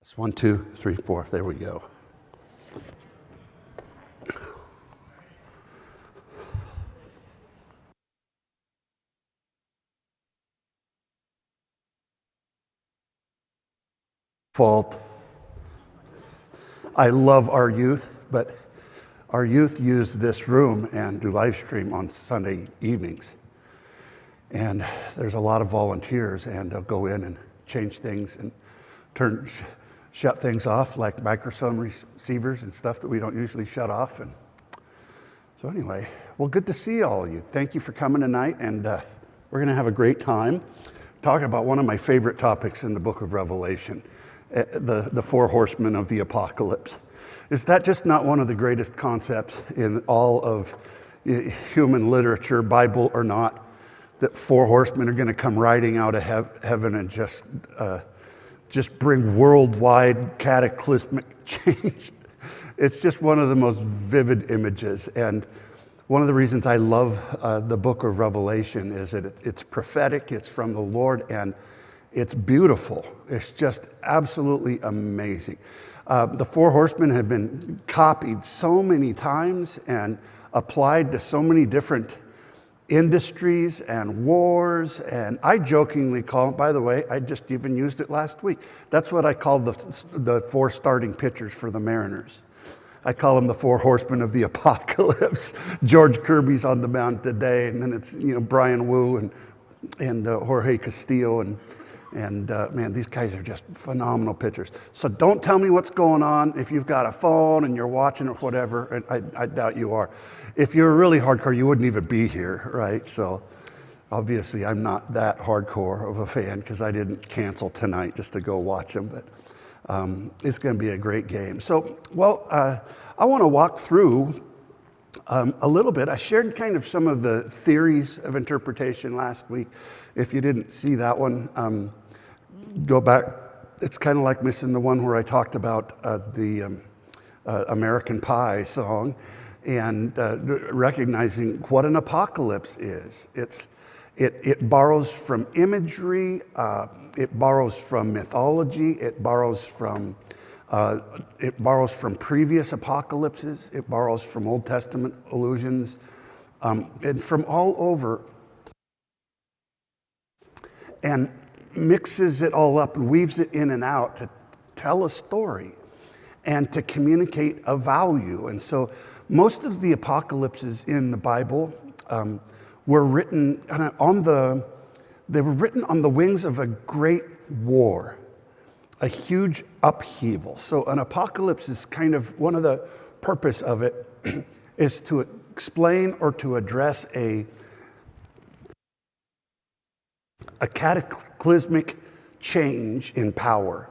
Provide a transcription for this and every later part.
It's 1, 2, 3, 4. There we go. Fault. I love our youth, but our youth use this room and do live stream on Sunday evenings. And there's a lot of volunteers, and they'll go in and change things and shut things off, like microphone receivers and stuff that we don't usually shut off. And so anyway, well, good to see all of you. Thank you for coming tonight, and we're going to have a great time talking about one of my favorite topics in the book of Revelation, the four horsemen of the apocalypse. Is that just not one of the greatest concepts in all of human literature, Bible or not, that four horsemen are going to come riding out of heaven and just bring worldwide cataclysmic change? It's just one of the most vivid images. And one of the reasons I love the book of Revelation is that it's prophetic, it's from the Lord, and it's beautiful. It's just absolutely amazing. The four horsemen have been copied so many times and applied to so many different industries and wars, and I jokingly call it, by the way, I just even used it last week. That's what I call the four starting pitchers for the Mariners. I call them the four horsemen of the apocalypse. George Kirby's on the mound today, and then it's Brian Wu and Jorge Castillo, and man, these guys are just phenomenal pitchers. So don't tell me what's going on if you've got a phone and you're watching or whatever, and I doubt you are. If you're really hardcore, you wouldn't even be here, right? So obviously I'm not that hardcore of a fan because I didn't cancel tonight just to go watch them, but it's going to be a great game. So, I want to walk through a little bit. I shared kind of some of the theories of interpretation last week. If you didn't see that one, go back. It's kind of like missing the one where I talked about the American Pie song and recognizing what an apocalypse is. It borrows from imagery, it borrows from mythology, it borrows from previous apocalypses, it borrows from Old Testament allusions, and from all over, and mixes it all up and weaves it in and out to tell a story and to communicate a value. And so most of the apocalypses in the Bible were written on the wings of a great war, a huge upheaval. So an apocalypse is kind of one of the purpose of it is to explain or to address a cataclysmic change in power.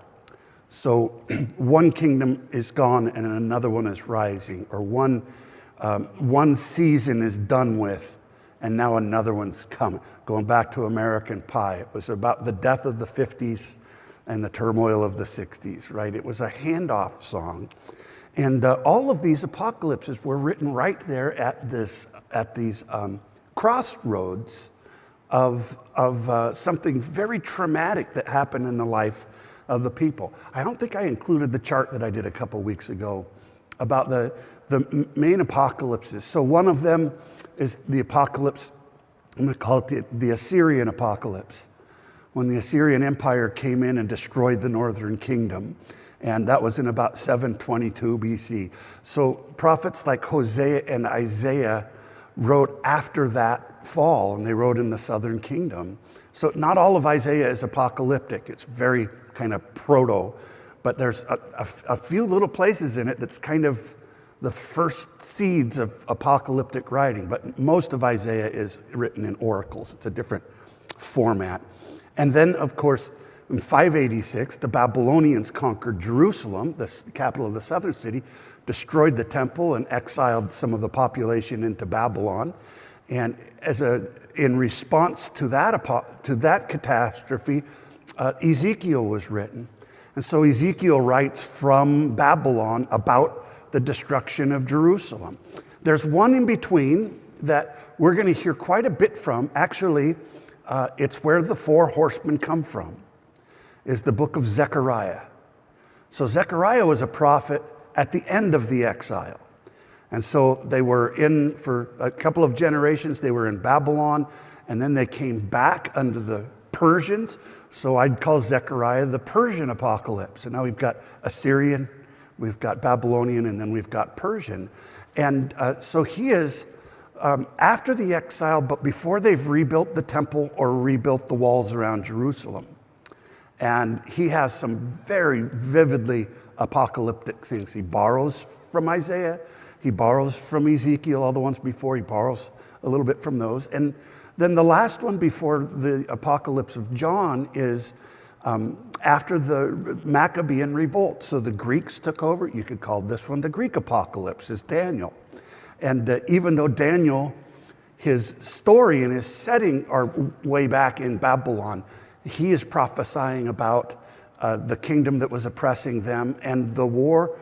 So one kingdom is gone and another one is rising, or one season is done with and now another one's coming. Going back to American Pie, it was about the death of the 50s and the turmoil of the 60s, right? It was a handoff song. And all of these apocalypses were written right there at these crossroads of something very traumatic that happened in the life of the people. I don't think I included the chart that I did a couple weeks ago about the main apocalypses. So one of them is the apocalypse, I'm going to call it the Assyrian apocalypse, when the Assyrian Empire came in and destroyed the northern kingdom. And that was in about 722 BC. So prophets like Hosea and Isaiah wrote after that fall, and they wrote in the southern kingdom. So not all of Isaiah is apocalyptic. It's very kind of proto, but there's a few little places in it that's kind of the first seeds of apocalyptic writing. But most of Isaiah is written in oracles. It's a different format. And then, of course, in 586, the Babylonians conquered Jerusalem, the capital of the southern city, destroyed the temple and exiled some of the population into Babylon. And in response to that catastrophe, Ezekiel was written. And so Ezekiel writes from Babylon about the destruction of Jerusalem. There's one in between that we're going to hear quite a bit from. Actually, it's where the four horsemen come from, is the book of Zechariah. So Zechariah was a prophet at the end of the exile. And so they were in, for a couple of generations, they were in Babylon, and then they came back under the Persians. So I'd call Zechariah the Persian apocalypse. And now we've got Assyrian, we've got Babylonian, and then we've got Persian. And so he is after the exile, but before they've rebuilt the temple or rebuilt the walls around Jerusalem. And he has some very vividly apocalyptic things. He borrows from Isaiah, he borrows from Ezekiel, all the ones before, he borrows a little bit from those. And then the last one before the apocalypse of John is after the Maccabean revolt. So the Greeks took over. You could call this one the Greek apocalypse, is Daniel. And even though Daniel, his story and his setting are way back in Babylon, he is prophesying about the kingdom that was oppressing them and the war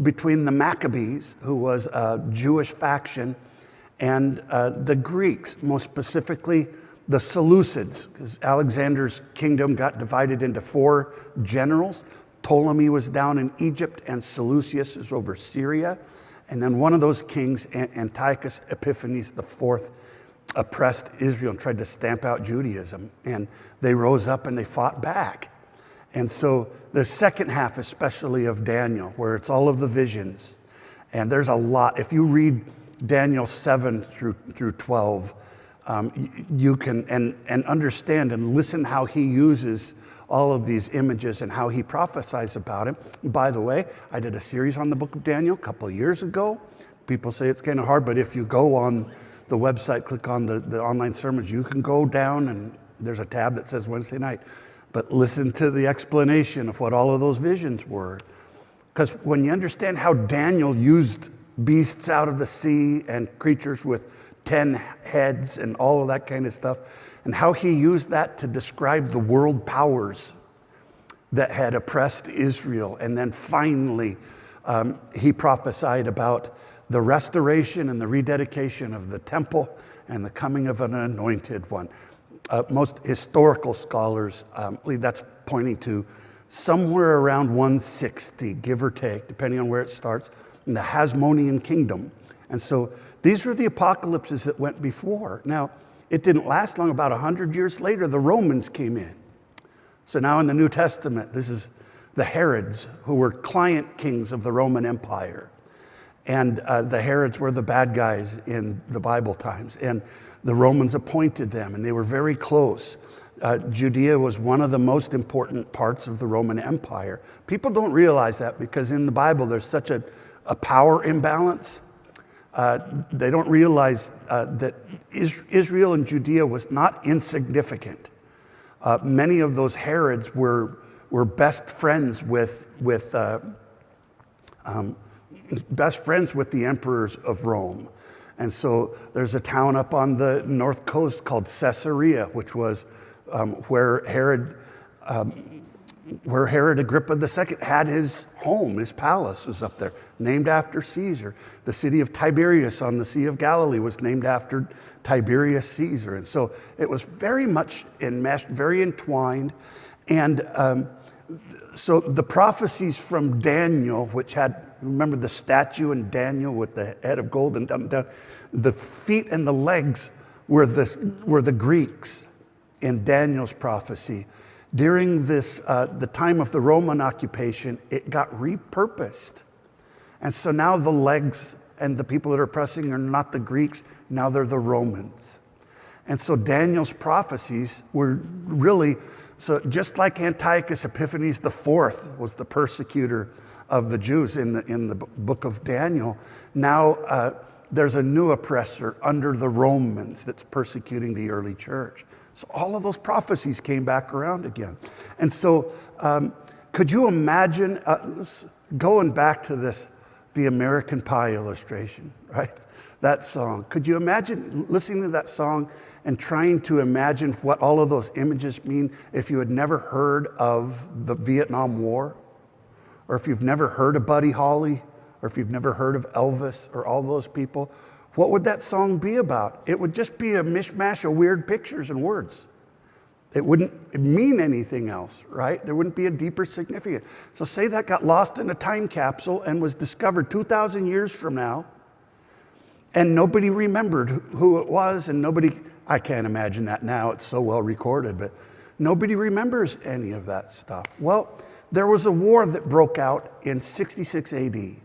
between the Maccabees, who was a Jewish faction, and the Greeks, most specifically the Seleucids, because Alexander's kingdom got divided into 4 generals. Ptolemy was down in Egypt, and Seleucus is over Syria. And then one of those kings, Antiochus Epiphanes IV, oppressed Israel and tried to stamp out Judaism. And they rose up and they fought back. And so the second half, especially of Daniel, where it's all of the visions, and there's a lot. If you read Daniel 7 through 12, you can and understand and listen how he uses all of these images and how he prophesies about it. By the way, I did a series on the book of Daniel a couple of years ago. People say it's kind of hard, but if you go on the website, click on the online sermons, you can go down and there's a tab that says Wednesday night. But listen to the explanation of what all of those visions were. Because when you understand how Daniel used beasts out of the sea and creatures with 10 heads and all of that kind of stuff, and how he used that to describe the world powers that had oppressed Israel. And then finally, he prophesied about the restoration and the rededication of the temple and the coming of an anointed one. Most historical scholars believe that's pointing to somewhere around 160, give or take, depending on where it starts, in the Hasmonean kingdom. And so these were the apocalypses that went before. Now, it didn't last long. About 100 years later, the Romans came in. So now in the New Testament, this is the Herods, who were client kings of the Roman Empire. And the Herods were the bad guys in the Bible times. And the Romans appointed them, and they were very close. Judea was one of the most important parts of the Roman Empire. People don't realize that because in the Bible there's such a power imbalance. They don't realize that Israel and Judea was not insignificant. Many of those Herods were best friends with the emperors of Rome. And so there's a town up on the north coast called Caesarea, which was where Herod Agrippa II had his home. His palace was up there, named after Caesar. The city of Tiberias on the Sea of Galilee was named after Tiberius Caesar. And so it was very much enmeshed, very entwined. And so the prophecies from Daniel, which had, remember the statue in Daniel with the head of gold and down, the feet and the legs were the Greeks in Daniel's prophecy. During this, the time of the Roman occupation, it got repurposed. And so now the legs and the people that are oppressing are not the Greeks, now they're the Romans. And so Daniel's prophecies were really, so just like Antiochus Epiphanes IV was the persecutor of the Jews in the book of Daniel, now there's a new oppressor under the Romans that's persecuting the early church. So all of those prophecies came back around again. And so could you imagine, going back to this, the American Pie illustration, right? That song. Could you imagine listening to that song and trying to imagine what all of those images mean if you had never heard of the Vietnam War? Or if you've never heard of Buddy Holly? Or if you've never heard of Elvis or all those people? What would that song be about? It would just be a mishmash of weird pictures and words. It wouldn't mean anything else, right? There wouldn't be a deeper significance. So say that got lost in a time capsule and was discovered 2,000 years from now, and nobody remembered who it was, and I can't imagine that now, it's so well recorded, but nobody remembers any of that stuff. Well, there was a war that broke out in 66 AD.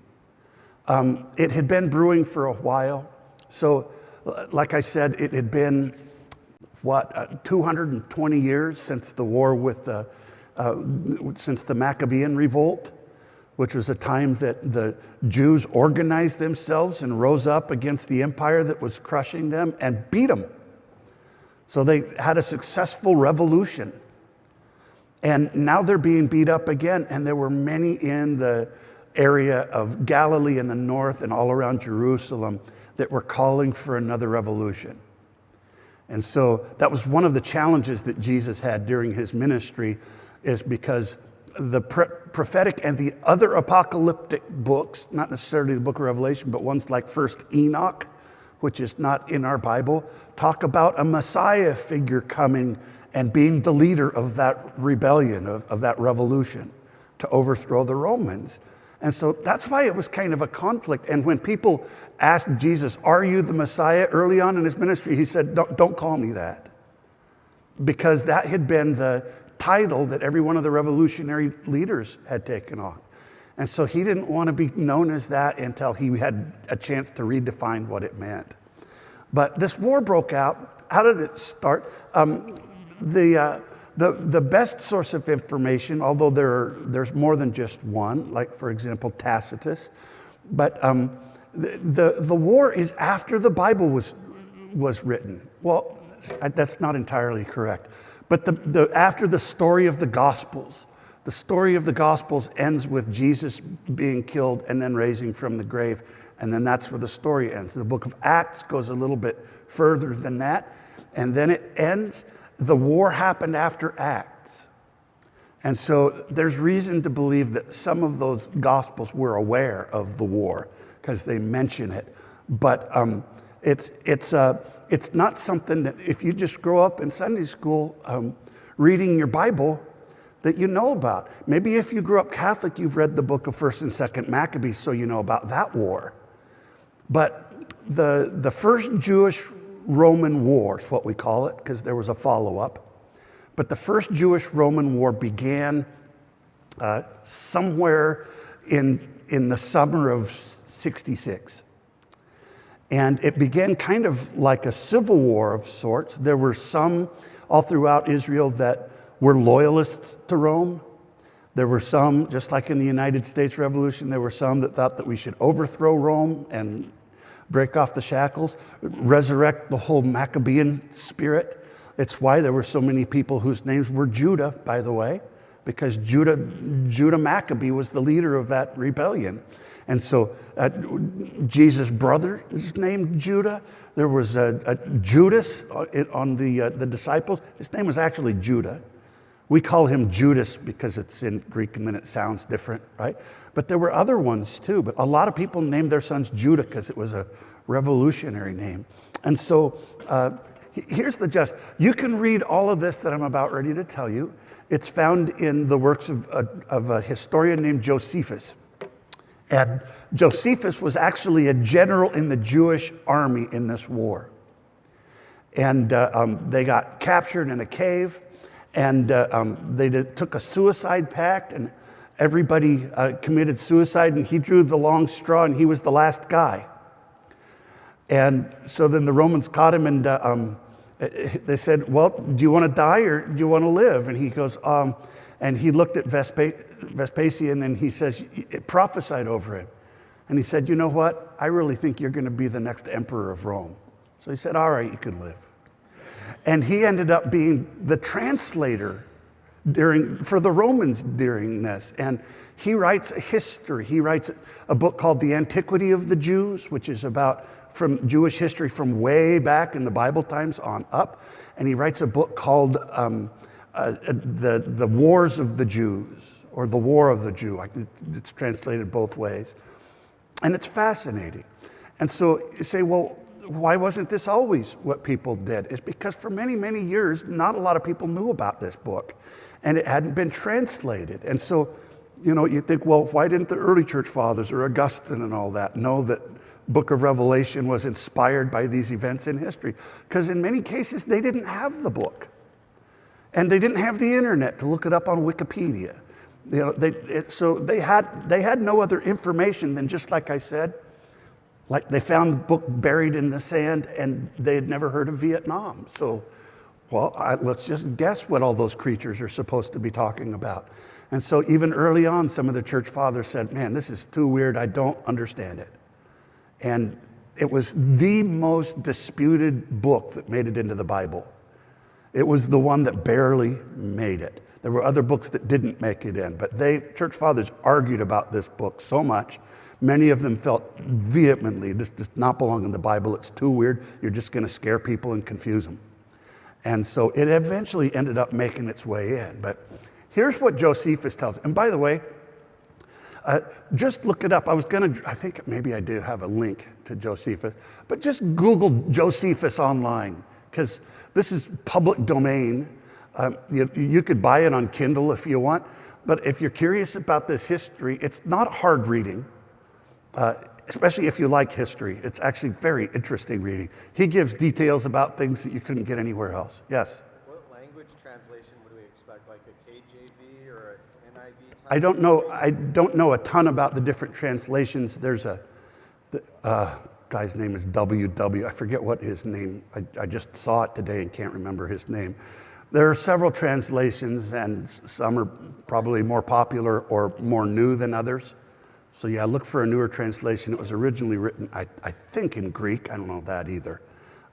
It had been brewing for a while. So, like I said, it had been, 220 years since the war with since the Maccabean revolt, which was a time that the Jews organized themselves and rose up against the empire that was crushing them and beat them. So they had a successful revolution. And now they're being beat up again, and there were many in the area of Galilee in the north and all around Jerusalem that were calling for another revolution. And so that was one of the challenges that Jesus had during his ministry, is because the prophetic and the other apocalyptic books, not necessarily the book of Revelation, but ones like First Enoch, which is not in our Bible, talk about a Messiah figure coming and being the leader of that rebellion, of that revolution to overthrow the Romans. And so that's why it was kind of a conflict. And when people asked Jesus, "Are you the Messiah?" early on in his ministry, he said, don't call me that. Because that had been the title that every one of the revolutionary leaders had taken on. And so he didn't want to be known as that until he had a chance to redefine what it meant. But this war broke out. How did it start? The best source of information, although there's more than just one, like for example Tacitus, but the war is after the Bible was written. Well, that's not entirely correct, but after the story of the Gospels. The story of the Gospels ends with Jesus being killed and then raising from the grave, and then that's where the story ends. The book of Acts goes a little bit further than that, and then it ends. The war happened after Acts. And so there's reason to believe that some of those Gospels were aware of the war because they mention it. But it's not something that if you just grow up in Sunday school reading your Bible that you know about. Maybe if you grew up Catholic, you've read the book of 1st and 2nd Maccabees, so you know about that war. But the first Jewish-Roman war is what we call it, because there was a follow-up. But the first Jewish-Roman war began somewhere in the summer of 66. And it began kind of like a civil war of sorts. There were some all throughout Israel that were loyalists to Rome. There were some, just like in the United States Revolution, there were some that thought that we should overthrow Rome and break off the shackles, resurrect the whole Maccabean spirit. It's why there were so many people whose names were Judah, by the way, because Judah Maccabee was the leader of that rebellion. And so Jesus' brother is named Judah. There was a Judas on the disciples. His name was actually Judah. We call him Judas because it's in Greek and then it sounds different, right? But there were other ones too. But a lot of people named their sons Judah because it was a revolutionary name. And so here's the gist. You can read all of this that I'm about ready to tell you. It's found in the works of a historian named Josephus. And Josephus was actually a general in the Jewish army in this war. And they got captured in a cave. And they took a suicide pact, and everybody committed suicide, and he drew the long straw, and he was the last guy. And so then the Romans caught him, and they said, "Well, do you want to die or do you want to live?" And he goes, and he looked at Vespasian, and he says, it prophesied over him. And he said, "You know what? I really think you're going to be the next emperor of Rome." So he said, "All right, you can live." And he ended up being the translator for the Romans during this. And he writes a history. He writes a book called The Antiquity of the Jews, which is about from Jewish history from way back in the Bible times on up. And he writes a book called The Wars of the Jews, or The War of the Jew. It's translated both ways. And it's fascinating. And so you say, well, why wasn't this always what people did? It's because for many, many years, not a lot of people knew about this book, and it hadn't been translated. And so, you think, well, why didn't the early church fathers or Augustine and all that know that book of Revelation was inspired by these events in history? Because in many cases, they didn't have the book, and they didn't have the internet to look it up on Wikipedia. So they had no other information than, just like I said, like they found the book buried in the sand and they had never heard of Vietnam. So Well, let's just guess what all those creatures are supposed to be talking about. And so even early on, some of the church fathers said, man, this is too weird. I don't understand it. And it was the most disputed book that made it into the Bible. It was the one that barely made it. There were other books that didn't make it in, but church fathers argued about this book so much. Many of them felt vehemently, this does not belong in the Bible. It's too weird. You're just going to scare people and confuse them. And so it eventually ended up making its way in. But here's what Josephus tells. And by the way, just look it up. I think maybe I do have a link to Josephus, but just Google Josephus online, because this is public domain. You could buy it on Kindle if you want, but if you're curious about this history, it's not hard reading, especially if you like history. It's actually very interesting reading. He gives details about things that you couldn't get anywhere else. Yes? What language translation would we expect, like a KJV or an NIV? I don't know a ton about the different translations. There's a guy's name is W.W. I forget what his name. I just saw it today and can't remember his name. There are several translations, and some are probably more popular or more new than others. So yeah, look for a newer translation. It was originally written, I think, in Greek. I don't know that either.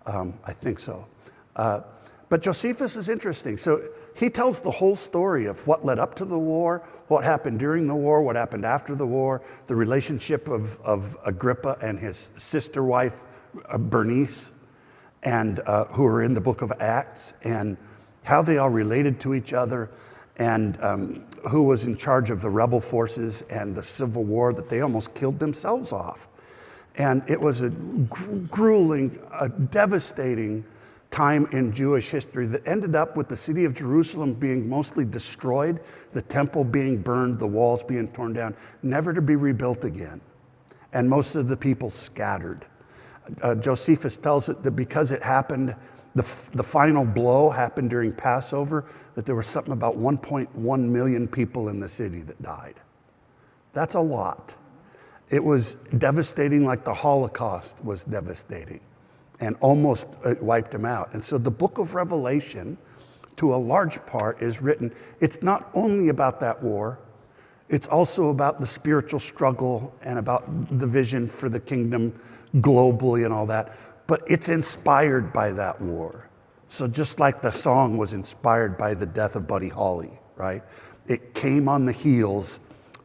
I think so. But Josephus is interesting. So he tells the whole story of what led up to the war, what happened during the war, what happened after the war, the relationship of Agrippa and his sister wife, Bernice, and who are in the book of Acts, and how they all related to each other, and who was in charge of the rebel forces and the civil war that they almost killed themselves off. And it was a grueling, devastating time in Jewish history that ended up with the city of Jerusalem being mostly destroyed, the temple being burned, the walls being torn down, never to be rebuilt again, and most of the people scattered. Josephus tells it that because it happened, the final blow happened during Passover, that there was something about 1.1 million people in the city that died. That's a lot. It was devastating, like the Holocaust was devastating, and almost wiped them out. And so the book of Revelation, to a large part, is written, it's not only about that war, it's also about the spiritual struggle and about the vision for the kingdom globally and all that, but it's inspired by that war. So just like the song was inspired by the death of Buddy Holly, right? It came on the heels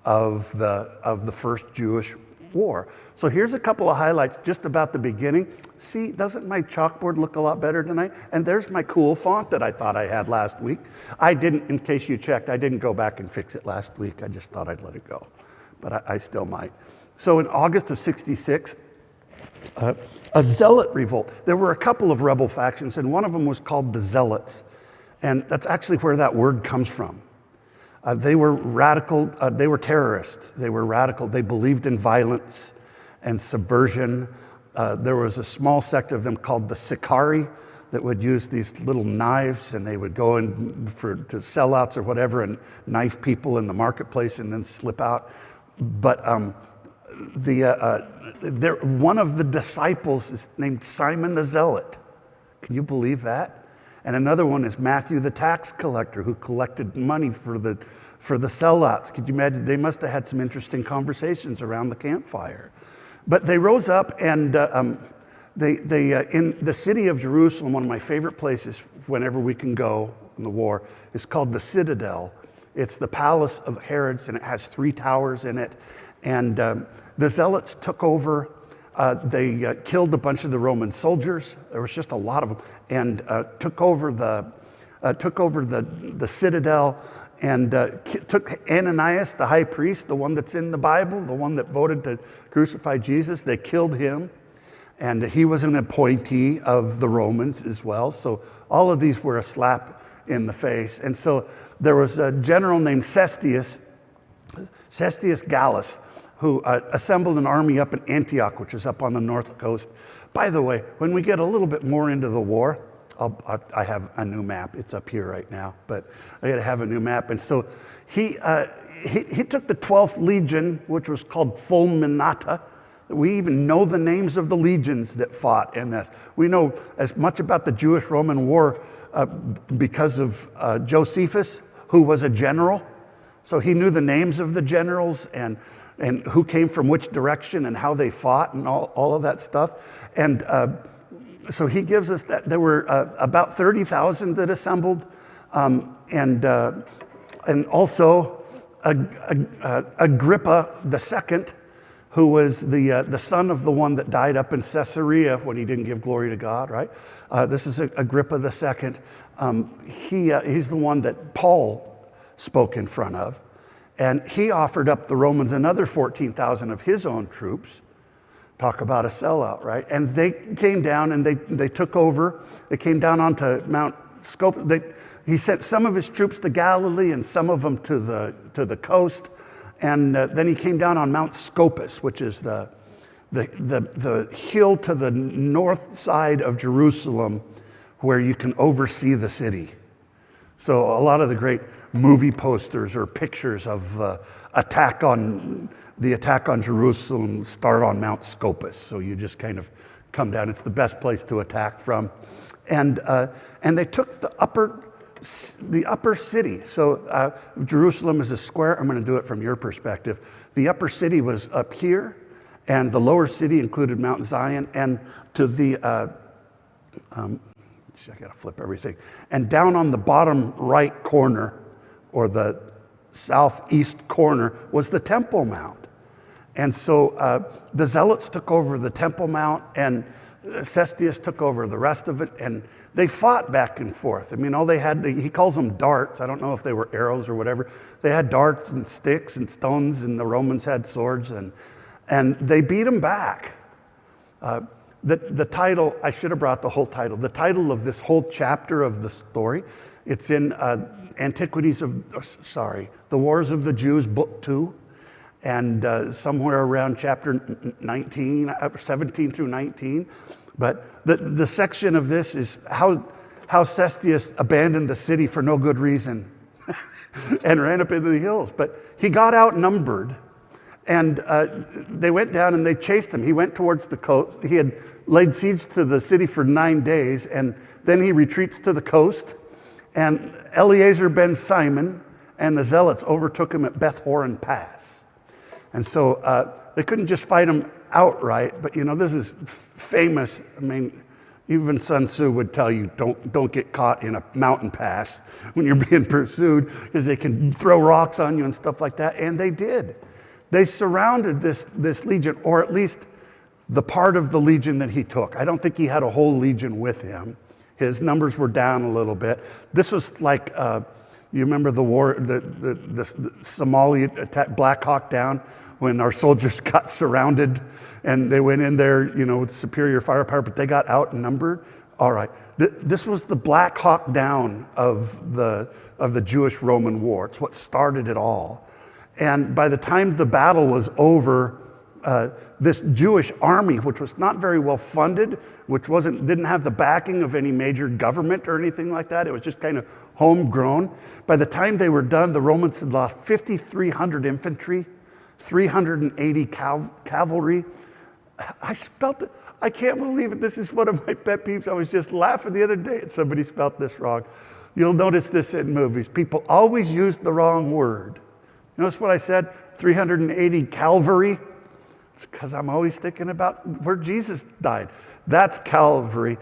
of the first Jewish war. So here's a couple of highlights just about the beginning. See, doesn't my chalkboard look a lot better tonight? And there's my cool font that I thought I had last week. I didn't, in case you checked, I didn't go back and fix it last week. I just thought I'd let it go, but I still might. So in August of 66, a zealot revolt. There were a couple of rebel factions, and one of them was called the Zealots. And that's actually where that word comes from. They were radical, they were terrorists. They were radical. They believed in violence and subversion. There was a small sect of them called the Sicarii that would use these little knives, and they would go in to sellouts or whatever and knife people in the marketplace and then slip out. But one of the disciples is named Simon the Zealot. Can you believe that? And another one is Matthew the tax collector, who collected money for the sellouts. Could you imagine? They must have had some interesting conversations around the campfire. But they rose up, and in the city of Jerusalem, one of my favorite places whenever we can go in the war, is called the Citadel. It's the palace of Herod's, and it has 3 towers in it. And the Zealots took over. They killed a bunch of the Roman soldiers. There was just a lot of them, and took over the citadel, and took Ananias, the high priest, the one that's in the Bible, the one that voted to crucify Jesus. They killed him, and he was an appointee of the Romans as well. So all of these were a slap in the face. And so there was a general named Cestius Gallus, who assembled an army up in Antioch, which is up on the north coast. By the way, when we get a little bit more into the war, I have a new map. It's up here right now, but I got to have a new map. And so he took the 12th Legion, which was called Fulminata. We even know the names of the legions that fought in this. We know as much about the Jewish-Roman War because of Josephus, who was a general. So he knew the names of the generals and who came from which direction and how they fought and all of that stuff. And so he gives us that there were about 30,000 that assembled, and also Agrippa II, who was the son of the one that died up in Caesarea when he didn't give glory to God, right? This is Agrippa II. He's the one that Paul spoke in front of, and he offered up the Romans another 14,000 of his own troops. Talk about a sellout, right? And they came down and they took over. They came down onto Mount Scopus. He sent some of his troops to Galilee and some of them to the coast. And then he came down on Mount Scopus, which is the hill to the north side of Jerusalem where you can oversee the city. So a lot of the great movie posters or pictures of the attack on Jerusalem start on Mount Scopus. So you just kind of come down. It's the best place to attack from. And they took the upper city. So Jerusalem is a square. I'm going to do it from your perspective. The upper city was up here, and the lower city included Mount Zion, and to the I got to flip everything. And down on the bottom right corner, or the southeast corner, was the Temple Mount. And so the Zealots took over the Temple Mount, and Cestius took over the rest of it, and they fought back and forth. I mean, all they had, he calls them darts. I don't know if they were arrows or whatever. They had darts and sticks and stones, and the Romans had swords, and they beat them back. The title, I should have brought the whole title. The title of this whole chapter of the story, it's in The Wars of the Jews, Book 2, and somewhere around chapter 19, 17 through 19. But the section of this is how Cestius abandoned the city for no good reason and ran up into the hills. But he got outnumbered, and they went down and they chased him. He went towards the coast. He had laid siege to the city for 9 days, and then he retreats to the coast. And Eleazar ben Simon and the Zealots overtook him at Beth Horon Pass. And so they couldn't just fight him outright, but this is famous. I mean, even Sun Tzu would tell you, don't get caught in a mountain pass when you're being pursued, because they can throw rocks on you and stuff like that. And they did. They surrounded this legion, or at least the part of the legion that he took. I don't think he had a whole legion with him. His numbers were down a little bit. This was like, you remember the war, the Somali attack, Black Hawk Down, when our soldiers got surrounded and they went in there, with superior firepower, but they got outnumbered. All right, this was the Black Hawk Down of the Jewish-Roman War. It's what started it all. And by the time the battle was over, this Jewish army, which was not very well funded, which didn't have the backing of any major government or anything like that, it was just kind of homegrown. By the time they were done, the Romans had lost 5,300 infantry, 380 cavalry. I spelt it. I can't believe it. This is one of my pet peeves. I was just laughing the other day and somebody spelt this wrong. You'll notice this in movies. People always use the wrong word. Notice what I said? 380 cavalry. It's because I'm always thinking about where Jesus died. That's Calvary.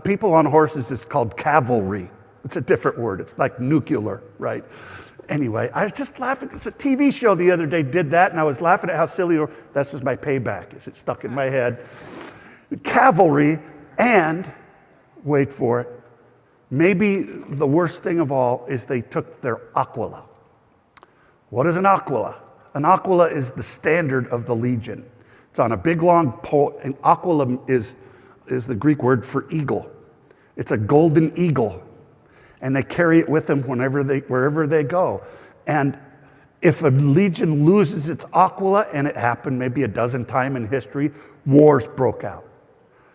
People on horses is called cavalry. It's a different word. It's like nuclear, right? Anyway, I was just laughing. It's a TV show the other day did that, and I was laughing at how silly. That's just my payback. It's stuck in my head. Cavalry, and wait for it. Maybe the worst thing of all is they took their aquila. What is an aquila? An aquila is the standard of the legion. It's on a big long pole, and aquila is the Greek word for eagle. It's a golden eagle, and they carry it with them wherever they go. And if a legion loses its aquila, and it happened maybe a dozen times in history, wars broke out.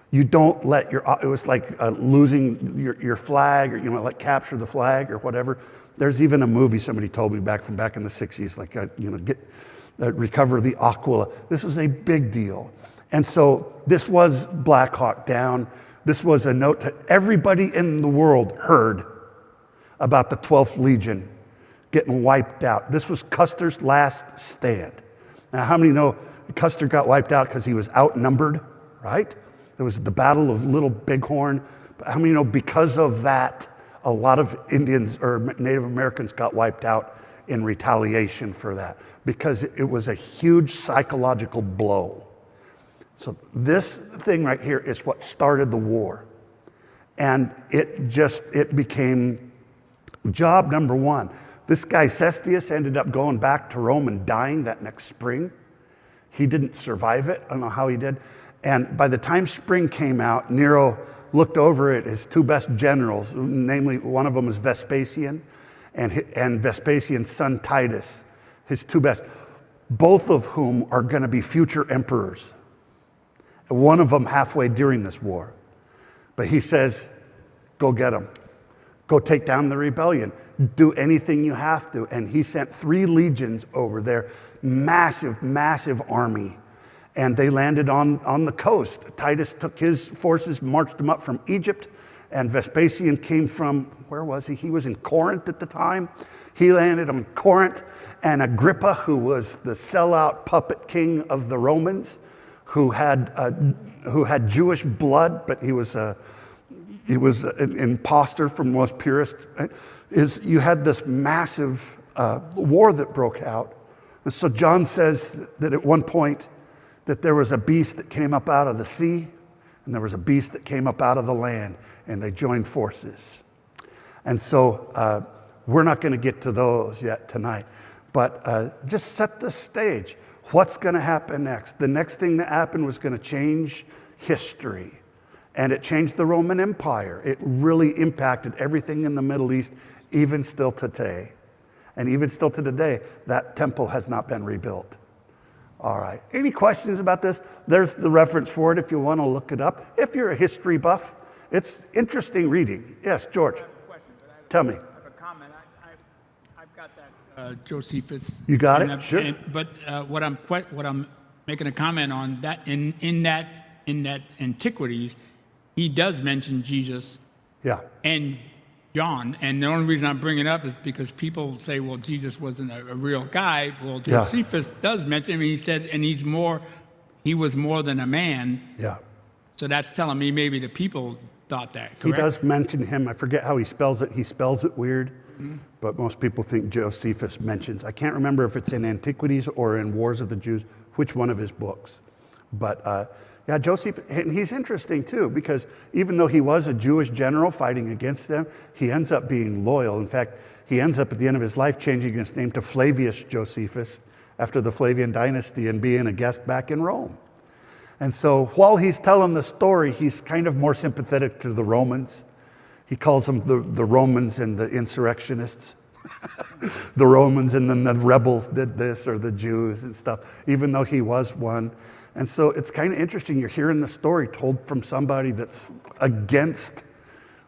You don't let it was like losing your flag, or like capture the flag or whatever. There's even a movie somebody told me back in the 60s, like recover the Aquila. This was a big deal. And so this was Black Hawk Down. This was a note to everybody in the world heard about the 12th Legion getting wiped out. This was Custer's last stand. Now, how many know Custer got wiped out because he was outnumbered, right? There was the Battle of Little Bighorn. But how many know because of that, a lot of Indians or Native Americans got wiped out in retaliation for that? Because it was a huge psychological blow. So this thing right here is what started the war. And it became job number one. This guy Cestius ended up going back to Rome and dying that next spring. He didn't survive it. I don't know how he did. And by the time spring came out, Nero looked over at his two best generals, namely one of them was Vespasian and Vespasian's son Titus, his two best, both of whom are going to be future emperors. One of them halfway during this war. But he says, go get them. Go take down the rebellion. Do anything you have to. And he sent 3 legions over there, massive, massive army. And they landed on the coast. Titus took his forces, marched them up from Egypt. And Vespasian came from, where was he? He was in Corinth at the time. He landed in Corinth. And Agrippa, who was the sellout puppet king of the Romans, who had Jewish blood, but he was an imposter from most purists, you had this massive war that broke out. And so John says that at one point that there was a beast that came up out of the sea, and there was a beast that came up out of the land, and they joined forces. And so we're not going to get to those yet tonight, but just set the stage. What's going to happen next? The next thing that happened was going to change history. And it changed the Roman Empire. It really impacted everything in the Middle East, even still today. And even still to today, that temple has not been rebuilt. All right. Any questions about this? There's the reference for it if you want to look it up. If you're a history buff, it's interesting reading. Yes, George. I have a question, but Tell me. I have a comment. I've got that Josephus. You got and it? Sure. But what I'm making a comment on that in that Antiquities, he does mention Jesus. Yeah. And John, and the only reason I'm bringing it up is because people say, well, Jesus wasn't a real guy. Well, Yeah. Josephus does mention him. He said, and he was more than a man. Yeah. So that's telling me maybe the people thought that, correct? He does mention him. I forget how he spells it. He spells it weird, but most people think Josephus mentions. I can't remember if it's in Antiquities or in Wars of the Jews, which one of his books. But yeah, Joseph, and he's interesting too, because even though he was a Jewish general fighting against them, he ends up being loyal. In fact, he ends up at the end of his life changing his name to Flavius Josephus after the Flavian dynasty and being a guest back in Rome. And so while he's telling the story, he's kind of more sympathetic to the Romans. He calls them the Romans and the insurrectionists. The Romans and then the rebels did this, or the Jews and stuff, even though he was one. And so it's kind of interesting. You're hearing the story told from somebody that's against,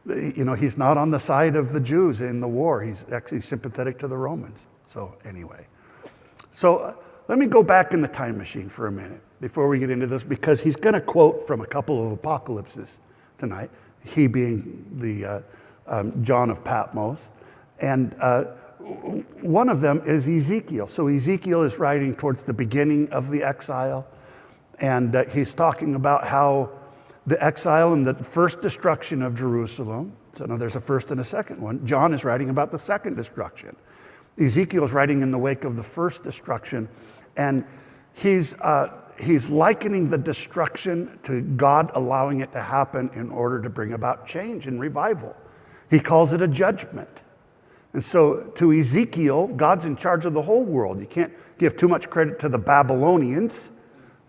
he's not on the side of the Jews in the war. He's actually sympathetic to the Romans. So anyway, let me go back in the time machine for a minute before we get into this, because he's going to quote from a couple of apocalypses tonight, he being the John of Patmos. And one of them is Ezekiel. So Ezekiel is writing towards the beginning of the exile. And he's talking about how the exile and the first destruction of Jerusalem. So now there's a first and a second one. John is writing about the second destruction. Ezekiel is writing in the wake of the first destruction. And he's likening the destruction to God allowing it to happen in order to bring about change and revival. He calls it a judgment. And so to Ezekiel, God's in charge of the whole world. You can't give too much credit to the Babylonians.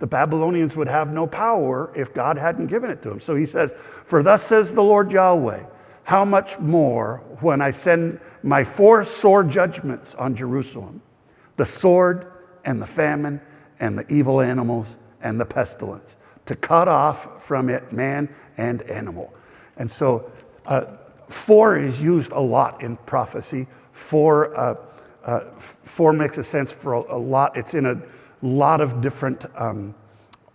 The Babylonians would have no power if God hadn't given it to them. So he says, "For thus says the Lord Yahweh, how much more when I send my 4 sore judgments on Jerusalem, the sword and the famine and the evil animals and the pestilence, to cut off from it man and animal." And so 4 is used a lot in prophecy for 4 makes a sense for a lot. It's in a lot of different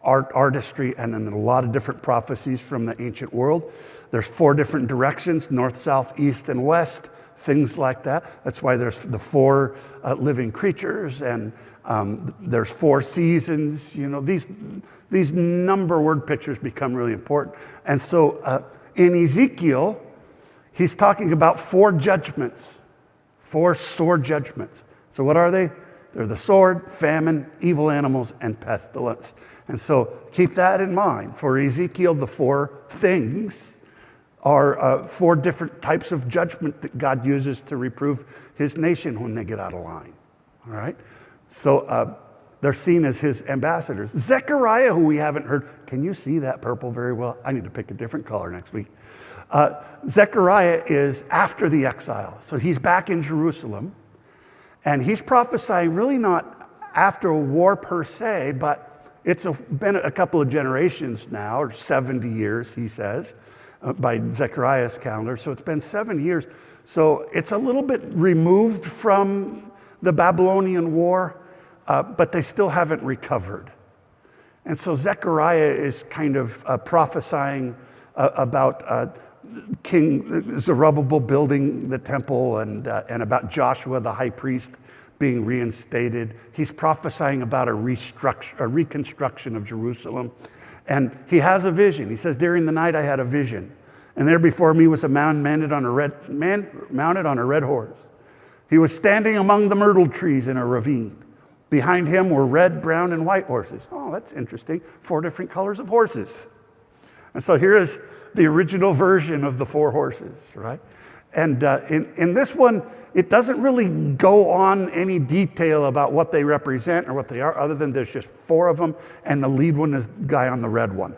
artistry and in a lot of different prophecies from the ancient world. There's 4 different directions: north, south, east, and west, things like that. That's why there's the 4 living creatures, and there's 4 seasons. You know, these number word pictures become really important. And so in Ezekiel, he's talking about 4 judgments, 4 sword judgments. So what are they? They're the sword, famine, evil animals, and pestilence. And so keep that in mind. For Ezekiel, the 4 things are 4 different types of judgment that God uses to reprove his nation when they get out of line. All right? So they're seen as his ambassadors. Zechariah, who we haven't heard, can you see that purple very well? I need to pick a different color next week. Zechariah is after the exile. So he's back in Jerusalem. And he's prophesying really not after a war per se, but it's been a couple of generations now, or 70 years, he says, by Zechariah's calendar. So it's been 7 years. So it's a little bit removed from the Babylonian War, but they still haven't recovered. And so Zechariah is kind of prophesying about King Zerubbabel building the temple and about Joshua, the high priest, being reinstated. He's prophesying about a reconstruction of Jerusalem. And he has a vision. He says, during the night I had a vision. And there before me was a man mounted on a red horse. He was standing among the myrtle trees in a ravine. Behind him were red, brown, and white horses. Oh, that's interesting. 4 different colors of horses. And so here is the original version of the 4 horses, right? And in this one, it doesn't really go on any detail about what they represent or what they are, other than there's just 4 of them, and the lead one is the guy on the red one.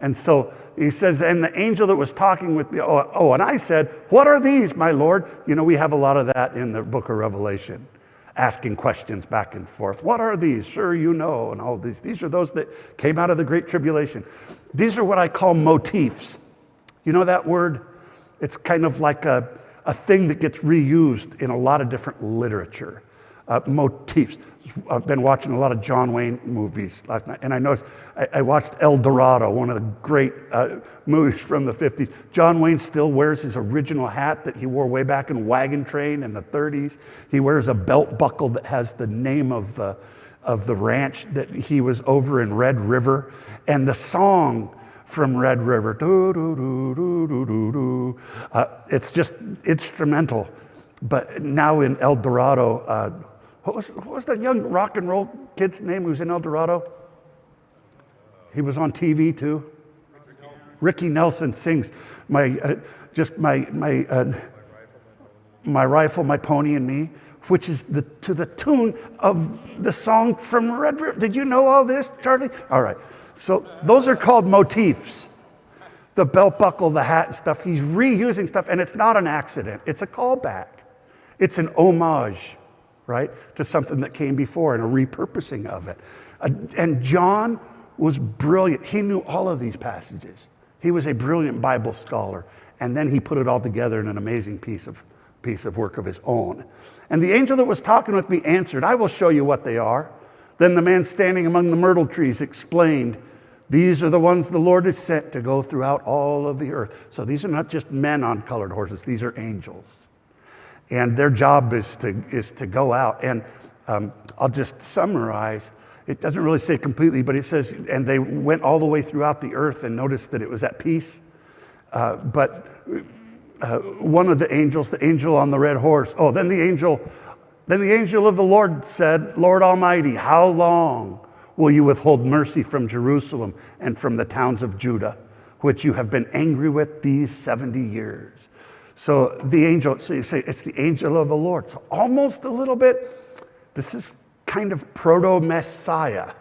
And so he says, and the angel that was talking with me, and I said, what are these, my Lord? You know, we have a lot of that in the book of Revelation, asking questions back and forth. What are these? Sure, you know, and all of these. These are those that came out of the Great Tribulation. These are what I call motifs. You know that word? It's kind of like a thing that gets reused in a lot of different literature. Motifs. I've been watching a lot of John Wayne movies last night, and I noticed I watched El Dorado, one of the great movies from the 50s. John Wayne still wears his original hat that he wore way back in Wagon Train in the 30s. He wears a belt buckle that has the name of the ranch that he was over in Red River, and the song from Red River, it's just instrumental. But now in El Dorado, what was that young rock and roll kid's name who's in El Dorado? He was on TV too. Ricky Nelson sings my rifle, my pony, and me, which is to the tune of the song from Red River. Did you know all this, Charlie? All right. So those are called motifs. The belt buckle, the hat and stuff. He's reusing stuff, and it's not an accident. It's a callback. It's an homage, right, to something that came before and a repurposing of it. And John was brilliant. He knew all of these passages. He was a brilliant Bible scholar, and then he put it all together in an amazing piece of work of his own. And the angel that was talking with me answered, I will show you what they are. Then the man standing among the myrtle trees explained, these are the ones the Lord has sent to go throughout all of the earth. So these are not just men on colored horses, these are angels. And their job is to go out. And I'll just summarize. It doesn't really say completely, but it says, and they went all the way throughout the earth and noticed that it was at peace. But one of the angels, the angel on the red horse, then the angel of the Lord said, Lord Almighty, how long will you withhold mercy from Jerusalem and from the towns of Judah, which you have been angry with these 70 years? So the angel, so you say, it's the angel of the Lord. So almost a little bit, this is kind of proto-Messiah,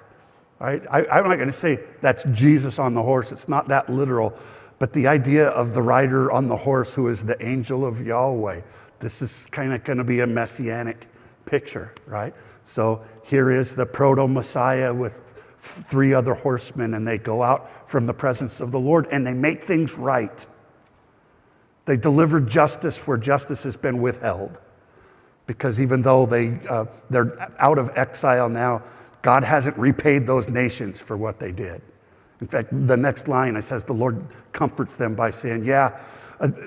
right? I'm not going to say that's Jesus on the horse. It's not that literal. But the idea of the rider on the horse who is the angel of Yahweh, this is kind of going to be a messianic picture, right? So here is the proto-Messiah with 3 other horsemen, and they go out from the presence of the Lord, and they make things right. They deliver justice where justice has been withheld. because even though they're out of exile now, God hasn't repaid those nations for what they did. In fact, the next line, it says the Lord comforts them by saying,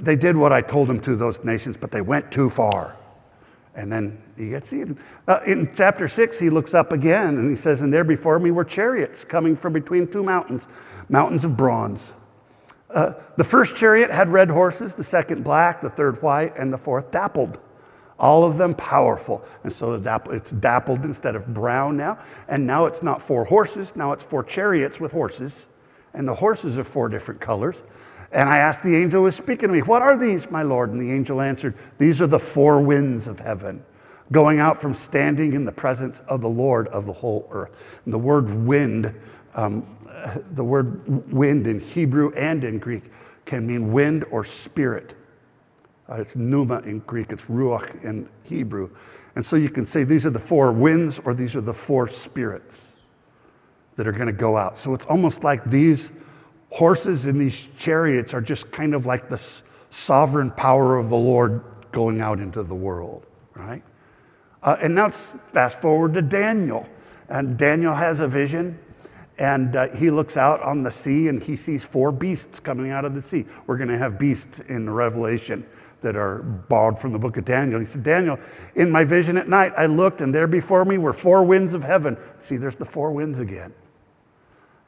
they did what I told them to, those nations, but they went too far. And then you get to see it. In chapter 6, he looks up again and he says, and there before me were chariots coming from between two mountains, mountains of bronze. The first chariot had red horses, the second black, the third white, and the fourth dappled. All of them powerful. And so it's dappled instead of brown now. And now it's not 4 horses, now it's 4 chariots with horses. And the horses are 4 different colors. And I asked the angel who was speaking to me, what are these, my Lord? And the angel answered, these are the 4 winds of heaven, going out from standing in the presence of the Lord of the whole earth. And the word wind in Hebrew and in Greek can mean wind or spirit. It's pneuma in Greek, it's ruach in Hebrew. And so you can say these are the 4 winds or these are the 4 spirits that are going to go out. So it's almost like these horses and these chariots are just kind of like the sovereign power of the Lord going out into the world, right? And now let's fast forward to Daniel. And Daniel has a vision, and he looks out on the sea and he sees 4 beasts coming out of the sea. We're going to have beasts in Revelation that are borrowed from the book of Daniel. He said, Daniel, in my vision at night, I looked and there before me were 4 winds of heaven. See, there's the 4 winds again.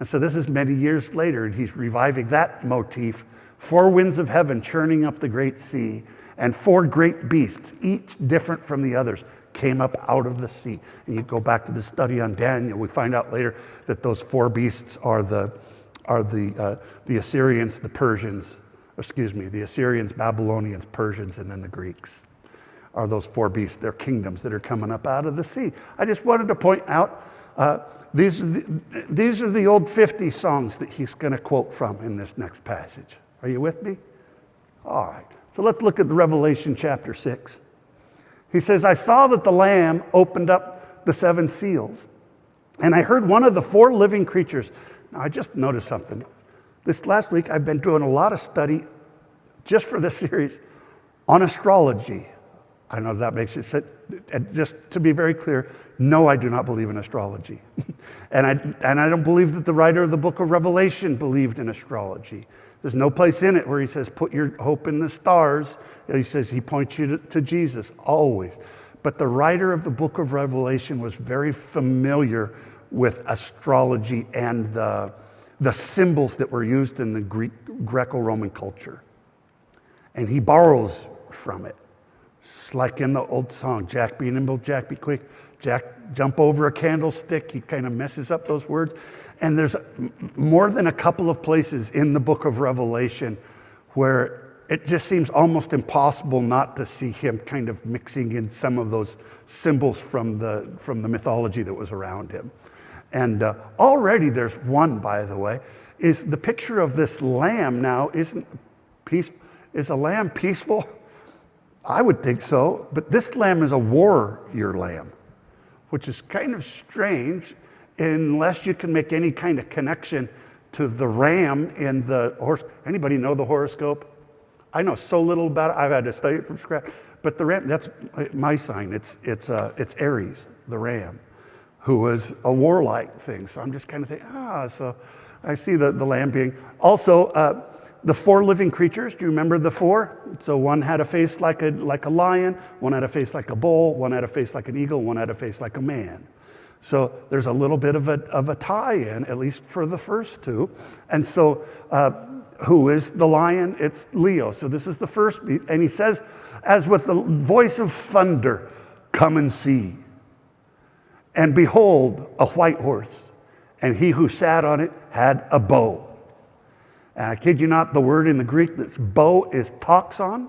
And so this is many years later, and he's reviving that motif. 4 winds of heaven churning up the great sea, and 4 great beasts, each different from the others, came up out of the sea. And you go back to the study on Daniel, we find out later that those 4 beasts are the Assyrians, the Persians, the Assyrians, Babylonians, Persians, and then the Greeks are those 4 beasts. They're kingdoms that are coming up out of the sea. I just wanted to point out, these are the old 50 songs that he's going to quote from in this next passage. Are you with me? All right. So let's look at Revelation chapter 6. He says, I saw that the Lamb opened up the 7 seals, and I heard one of the 4 living creatures. Now, I just noticed something. This last week, I've been doing a lot of study just for this series on astrology. I know that makes it sit. And just to be very clear, no, I do not believe in astrology. and I don't believe that the writer of the book of Revelation believed in astrology. There's no place in it where he says, put your hope in the stars. He says he points you to Jesus, always. But the writer of the book of Revelation was very familiar with astrology and the symbols that were used in the Greco-Roman culture. And he borrows from it. It's like in the old song, Jack be nimble, Jack be quick, Jack jump over a candlestick. He kind of messes up those words. And there's more than a couple of places in the book of Revelation where it just seems almost impossible not to see him kind of mixing in some of those symbols from the mythology that was around him. And already there's one, by the way, is the picture of this lamb now is a lamb peaceful? I would think so, but this lamb is a warrior lamb, which is kind of strange unless you can make any kind of connection to the ram in the horse. Anybody know the horoscope? I know so little about it. I've had to study it from scratch. But the ram, that's my sign. It's Aries, the ram, who was a warlike thing. So I'm just kind of thinking, so I see the lamb being. Also, the 4 living creatures, do you remember the 4? So one had a face like a lion, one had a face like a bull, one had a face like an eagle, one had a face like a man. So there's a little bit of a tie-in, at least for the first 2. And so who is the lion? It's Leo. So this is the first beast. And he says, as with the voice of thunder, come and see. And behold, a white horse, and he who sat on it had a bow. And I kid you not, the word in the Greek that's bow is toxon,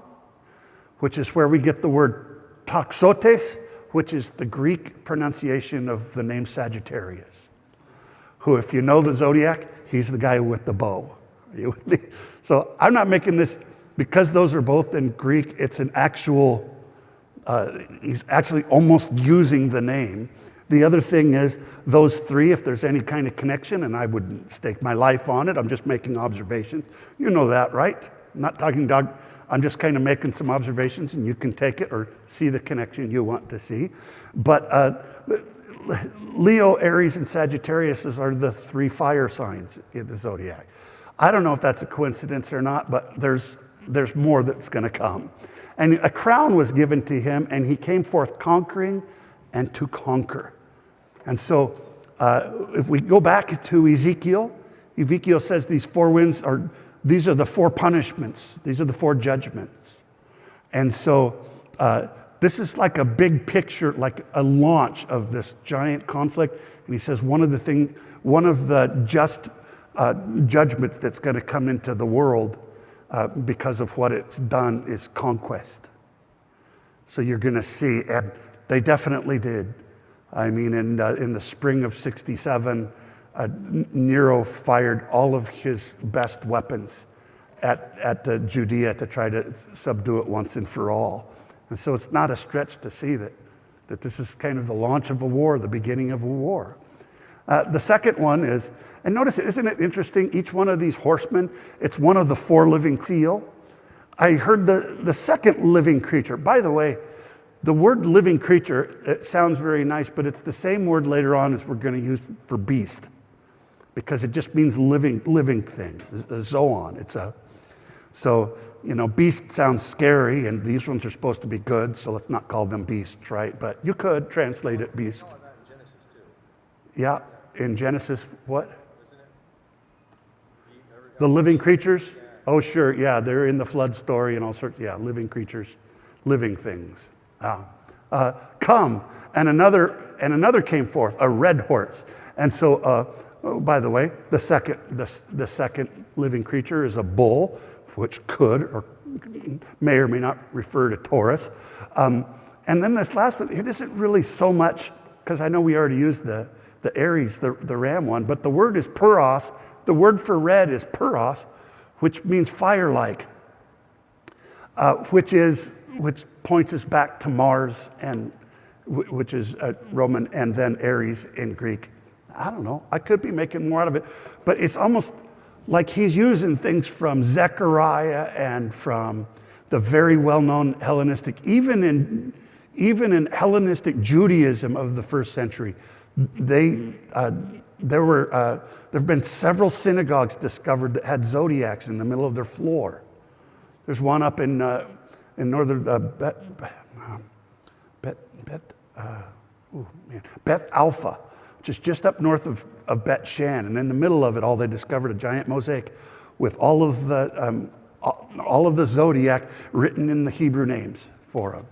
which is where we get the word toxotes, which is the Greek pronunciation of the name Sagittarius, who, if you know the zodiac, he's the guy with the bow. Are you with me? So I'm not making this, because those are both in Greek, it's an actual, he's actually almost using the name. The other thing is, those 3, if there's any kind of connection, and I wouldn't stake my life on it, I'm just making observations. You know that, right? I'm not talking dog. I'm just kind of making some observations, and you can take it or see the connection you want to see. But Leo, Aries, and Sagittarius are the 3 fire signs in the zodiac. I don't know if that's a coincidence or not, but there's more that's going to come. And a crown was given to him, and he came forth conquering and to conquer. And so if we go back to Ezekiel says these 4 winds these are the 4 punishments. These are the 4 judgments. And so this is like a big picture, like a launch of this giant conflict. And he says one of the just judgments that's going to come into the world because of what it's done is conquest. So you're going to see, and they definitely did. I mean, in the spring of 67, Nero fired all of his best weapons at Judea to try to subdue it once and for all. And so it's not a stretch to see that this is kind of the launch of a war, the beginning of a war. The second one is, and notice, isn't it interesting? Each one of these horsemen, it's one of the 4 living seal. I heard the second living creature. By the way, the word living creature, it sounds very nice, but it's the same word later on as we're going to use for beast, because it just means living thing, a zoon. So, beast sounds scary, and these ones are supposed to be good, so let's not call them beasts, right? But you could translate it beast. We call that in Genesis too. Yeah, in Genesis, what? Isn't it? The living creatures? Yeah. Oh, sure, yeah, they're in the flood story and all sorts, yeah, living creatures, living things. Come, and another came forth, a red horse. And so, by the way, the second living creature is a bull, which could or may or may not refer to Taurus. And then this last one, it isn't really so much, because I know we already used the Aries, the ram one, but the word is puros. The word for red is puros, which means fire-like, which points us back to Mars, and which is Roman, and then Aries in Greek. I don't know. I could be making more out of it, but it's almost like he's using things from Zechariah and from the very well-known Hellenistic, even in Hellenistic Judaism of the first century, there have been several synagogues discovered that had zodiacs in the middle of their floor. There's one up in northern Beth Alpha, which is just up north of Bet Shan, and in the middle of it all, they discovered a giant mosaic with all of the zodiac written in the Hebrew names for them.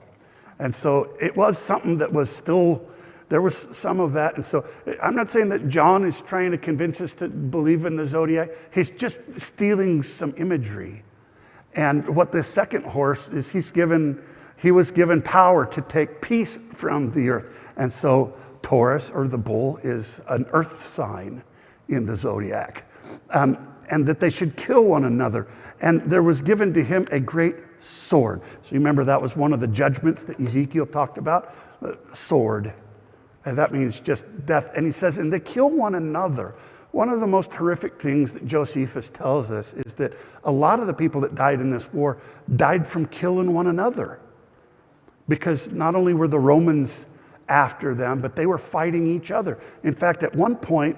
And so it was something that was still, there was some of that. And so I'm not saying that John is trying to convince us to believe in the zodiac. He's just stealing some imagery. And what the second horse is, he was given power to take peace from the earth. And so Taurus, or the bull, is an earth sign in the zodiac. And that they should kill one another. And there was given to him a great sword. So you remember that was one of the judgments that Ezekiel talked about, the sword. And that means just death. And he says, and they kill one another. One of the most horrific things that Josephus tells us is that a lot of the people that died in this war died from killing one another. Because not only were the Romans after them, but they were fighting each other. In fact, at one point,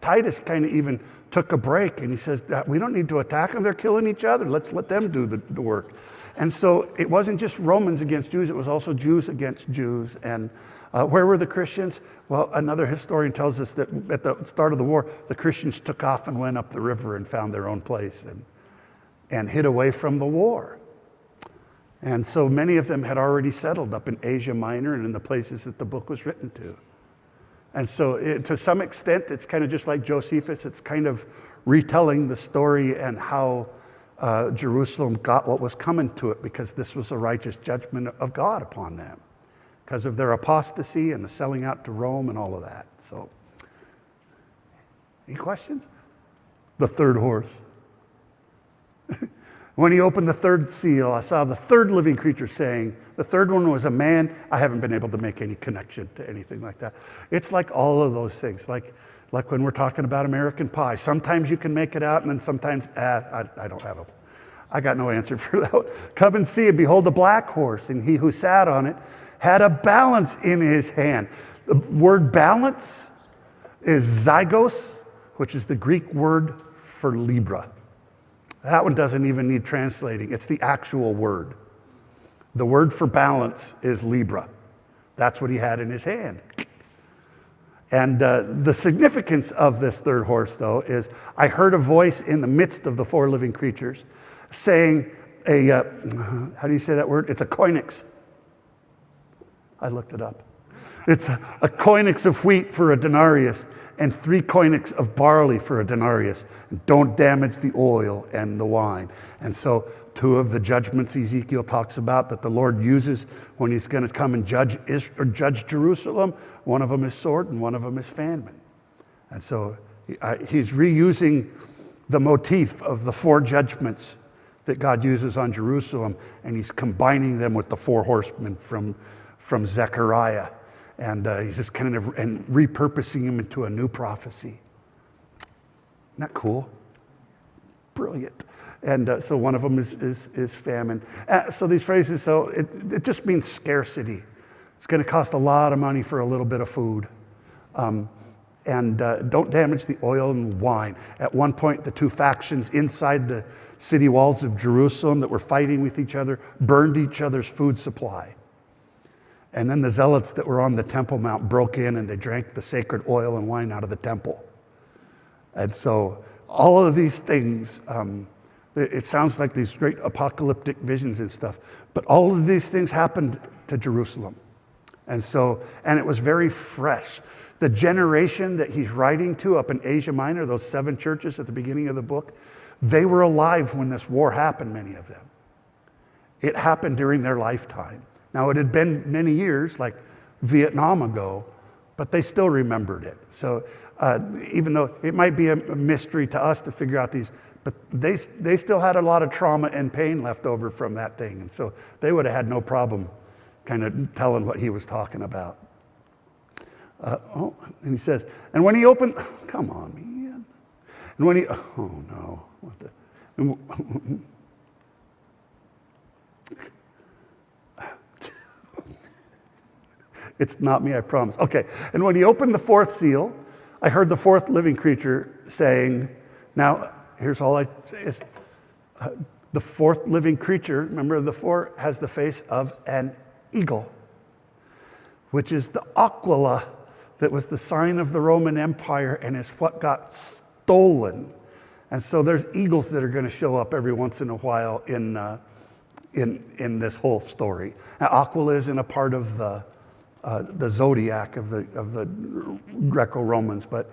Titus kind of even took a break, and he says, we don't need to attack them, they're killing each other, let's let them do the work. And so it wasn't just Romans against Jews, it was also Jews against Jews. And where were the Christians? Well, another historian tells us that at the start of the war, the Christians took off and went up the river and found their own place and hid away from the war. And so many of them had already settled up in Asia Minor and in the places that the book was written to. And so to some extent, it's kind of just like Josephus. It's kind of retelling the story and how Jerusalem got what was coming to it, because this was a righteous judgment of God upon them because of their apostasy and the selling out to Rome and all of that. So, any questions? The third horse. When he opened the third seal, I saw the third living creature saying, the third one was a man. I haven't been able to make any connection to anything like that. It's like all of those things, like when we're talking about American Pie. Sometimes you can make it out, and then sometimes, I don't have I got no answer for that. Come and see, and behold, a black horse, and he who sat on it had a balance in his hand. The word balance is zygos, which is the Greek word for Libra. That one doesn't even need translating. It's the actual word. The word for balance is Libra. That's what he had in his hand. And the significance of this third horse, though, is I heard a voice in the midst of the four living creatures saying how do you say that word? It's a koinix. I looked it up. It's a koinix of wheat for a denarius and 3 koinix of barley for a denarius. Don't damage the oil and the wine. And so 2 of the judgments Ezekiel talks about that the Lord uses when he's going to come and judge Jerusalem, one of them is sword and one of them is famine. And so he's reusing the motif of the 4 judgments that God uses on Jerusalem, and he's combining them with the 4 horsemen from Zechariah. And he's just kind of repurposing them into a new prophecy. Isn't that cool? Brilliant. And so one of them is famine. So these phrases, so it just means scarcity. It's going to cost a lot of money for a little bit of food. And don't damage the oil and wine. At one point, the 2 factions inside the city walls of Jerusalem that were fighting with each other burned each other's food supply. And then the zealots that were on the Temple Mount broke in and they drank the sacred oil and wine out of the temple. And so all of these things, it sounds like these great apocalyptic visions and stuff, but all of these things happened to Jerusalem. And it was very fresh. The generation that he's writing to up in Asia Minor, those 7 churches at the beginning of the book, they were alive when this war happened, many of them. It happened during their lifetime. Now, it had been many years, like Vietnam ago, but they still remembered it. So even though it might be a mystery to us to figure out these, but they still had a lot of trauma and pain left over from that thing. And so they would have had no problem kind of telling what he was talking about. And he says, and when he opened, come on, man. And when he, oh no. What the, it's not me, I promise. Okay, and when he opened the 4th seal, I heard the 4th living creature saying, now, here's all I say is, the 4th living creature, remember the 4 has the face of an eagle, which is the aquila that was the sign of the Roman Empire and is what got stolen. And so there's eagles that are going to show up every once in a while in this whole story. Now, aquila isn't a part of the zodiac of the Greco-Romans, but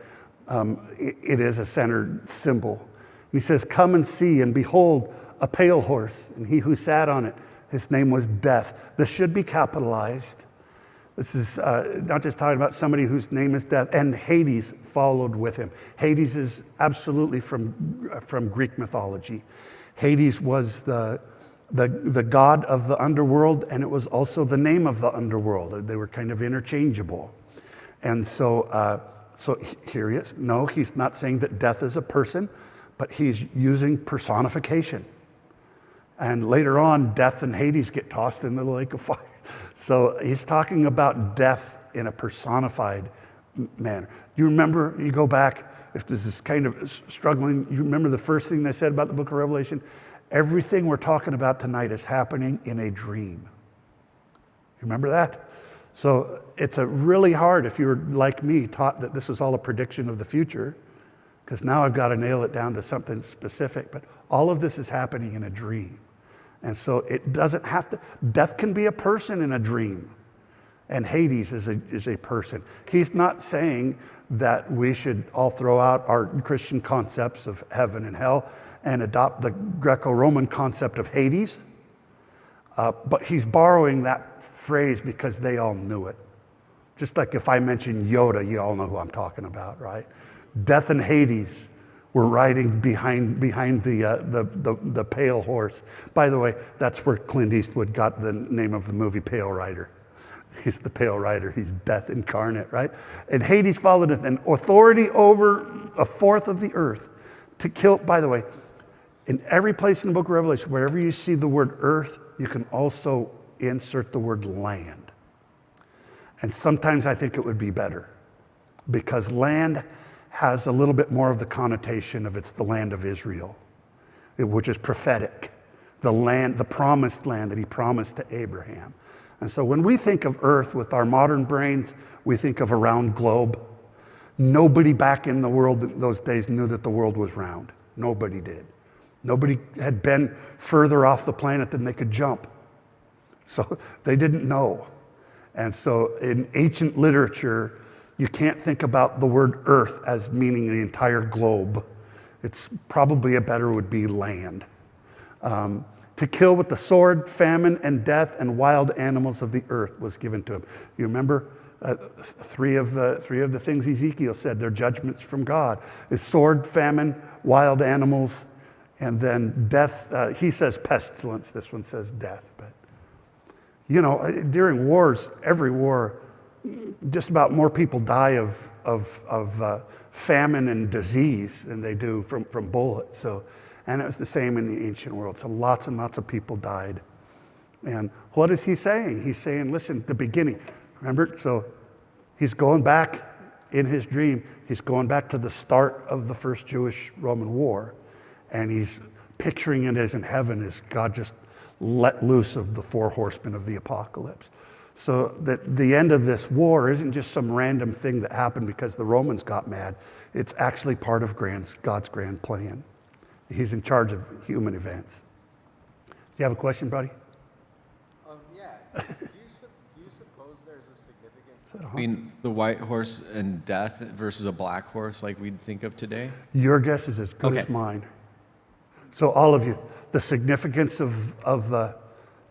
it is a centered symbol. He says, come and see, and behold, a pale horse, and he who sat on it, his name was Death. This should be capitalized. This is not just talking about somebody whose name is Death, and Hades followed with him. Hades is absolutely from Greek mythology. Hades was the god of the underworld, and it was also the name of the underworld. They were kind of interchangeable. And so here he is. No, he's not saying that death is a person, but he's using personification. And later on, death and Hades get tossed into the lake of fire. So he's talking about death in a personified manner. You remember, you go back, if there's this kind of struggling, you remember the first thing they said about the book of Revelation? Everything we're talking about tonight is happening in a dream. You remember that? So it's really hard if you're like me, taught that this is all a prediction of the future, because now I've got to nail it down to something specific. But all of this is happening in a dream. And so it doesn't have to, death can be a person in a dream. And Hades is a person. He's not saying that we should all throw out our Christian concepts of heaven and hell and adopt the Greco-Roman concept of Hades. But he's borrowing that phrase because they all knew it. Just like if I mention Yoda, you all know who I'm talking about, right? Death and Hades were riding behind the pale horse. By the way, that's where Clint Eastwood got the name of the movie Pale Rider. He's the Pale Rider. He's death incarnate, right? And Hades followed it, an authority over 1/4 of the earth to kill. By the way, In every place in the book of Revelation, wherever you see the word earth, you can also insert the word land. And sometimes I think it would be better, because land has a little bit more of the connotation of it's the land of Israel, which is prophetic, the land, the promised land that he promised to Abraham. And so when we think of earth with our modern brains, we think of a round globe. Nobody back in the world in those days knew that the world was round. Nobody did. Nobody had been further off the planet than they could jump. So they didn't know. And so in ancient literature, you can't think about the word earth as meaning the entire globe. It's probably a better would be land. To kill with the sword, famine, and death, and wild animals of the earth was given to him. You remember three of the things Ezekiel said, they're judgments from God. Is sword, famine, wild animals, and then death. He says pestilence, this one says death. But, you know, during wars, every war, just about more people die of famine and disease than they do from bullets. So, and it was the same in the ancient world. So lots and lots of people died. And what is he saying? He's saying, listen, the beginning. Remember? So he's going back in his dream. He's going back to the start of the first Jewish-Roman war. And he's picturing it as in heaven as God just let loose of the 4 horsemen of the apocalypse. So that the end of this war isn't just some random thing that happened because the Romans got mad. It's actually part of God's grand plan. He's in charge of human events. Do you have a question, buddy? Yeah. Do you suppose there's a significance between the white horse and death versus a black horse like we'd think of today? Your guess is as good as mine. So all of you, the significance of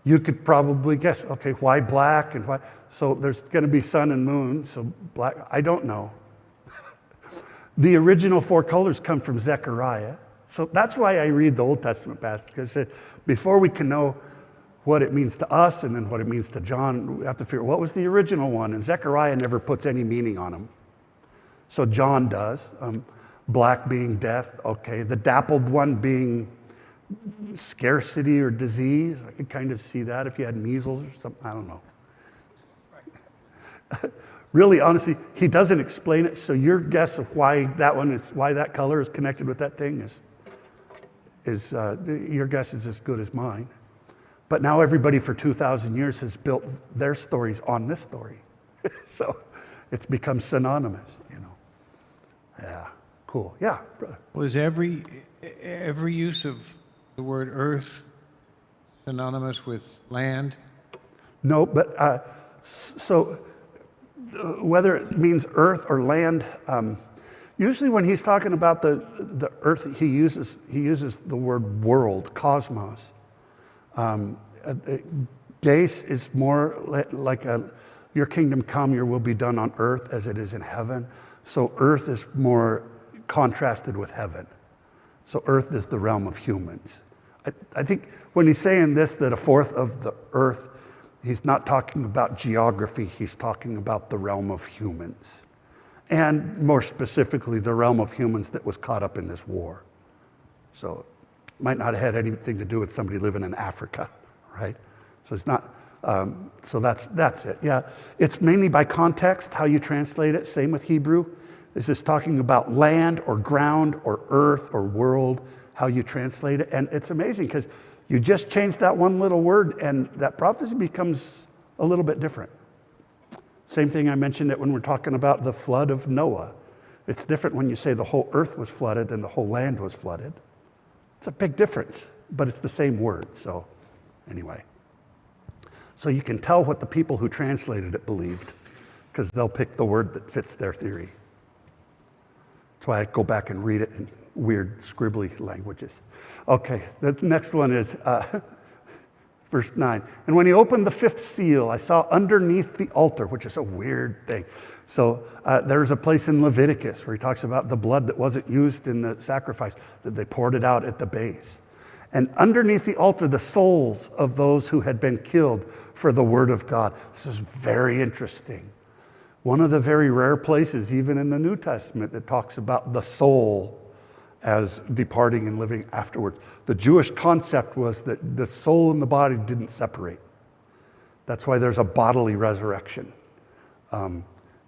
you could probably guess, okay, why black and why? So there's going to be sun and moon, so black, I don't know. The original 4 colors come from Zechariah. So that's why I read the Old Testament passage, because before we can know what it means to us and then what it means to John, we have to figure what was the original one. And Zechariah never puts any meaning on them. So John does. Black being death, okay. The dappled one being scarcity or disease. I could kind of see that if you had measles or something. I don't know. Really, honestly, he doesn't explain it. So your guess of why that color is connected with that thing is your guess is as good as mine. But now everybody for 2,000 years has built their stories on this story. So it's become synonymous, you know. Yeah, cool. Yeah, brother. Well, is every use of the word earth synonymous with land? No, but whether it means earth or land, usually when he's talking about the earth, he uses the word world, cosmos. Geis is more like your kingdom come, your will be done on earth as it is in heaven. So earth is more contrasted with heaven. So earth is the realm of humans. I think when he's saying this, that a fourth of the earth, he's not talking about geography, he's talking about the realm of humans. And more specifically, the realm of humans that was caught up in this war. So it might not have had anything to do with somebody living in Africa, right? So it's not, so that's it. Yeah, it's mainly by context, how you translate it. Same with Hebrew. Is this talking about land or ground or earth or world, how you translate it? And it's amazing because you just change that one little word and that prophecy becomes a little bit different. Same thing I mentioned it when we're talking about the flood of Noah. It's different when you say the whole earth was flooded than the whole land was flooded. It's a big difference, but it's the same word. So anyway, so you can tell what the people who translated it believed because they'll pick the word that fits their theory. That's why I go back and read it in weird scribbly languages. Okay, the next one is verse 9. And when he opened the 5th seal, I saw underneath the altar, which is a weird thing. So there's a place in Leviticus where he talks about the blood that wasn't used in the sacrifice, that they poured it out at the base. And underneath the altar, the souls of those who had been killed for the word of God. This is very interesting. One of the very rare places, even in the New Testament, that talks about the soul as departing and living afterwards. The Jewish concept was that the soul and the body didn't separate. That's why there's a bodily resurrection.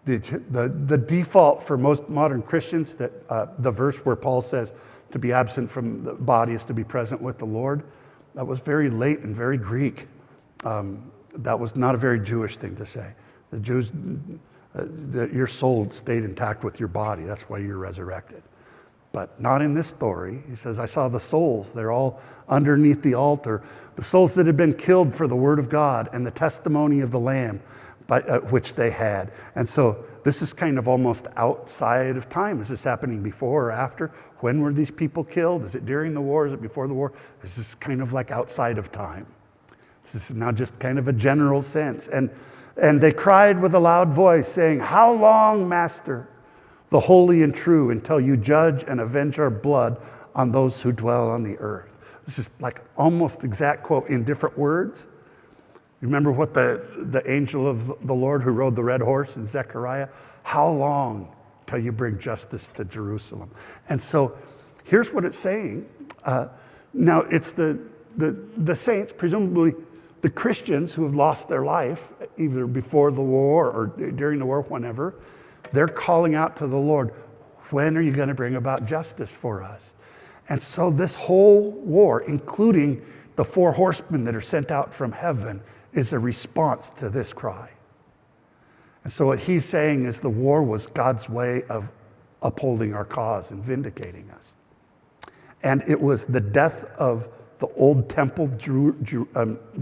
The default for most modern Christians, that the verse where Paul says to be absent from the body is to be present with the Lord, that was very late and very Greek. That was not a very Jewish thing to say. The Jews, your soul stayed intact with your body. That's why you're resurrected. But not in this story. He says, I saw the souls. They're all underneath the altar. The souls that had been killed for the word of God and the testimony of the Lamb, which they had. And so this is kind of almost outside of time. Is this happening before or after? When were these people killed? Is it during the war? Is it before the war? This is kind of like outside of time. This is now just kind of a general sense. And they cried with a loud voice, saying, how long, Master, the holy and true, until you judge and avenge our blood on those who dwell on the earth? This is like almost exact quote in different words. Remember what the angel of the Lord who rode the red horse in Zechariah? How long till you bring justice to Jerusalem? And so here's what it's saying. Now it's the saints, presumably the Christians who have lost their life, either before the war or during the war, whenever, they're calling out to the Lord, when are you going to bring about justice for us? And so this whole war, including the 4 horsemen that are sent out from heaven, is a response to this cry. And so what he's saying is the war was God's way of upholding our cause and vindicating us. And it was the death of the old temple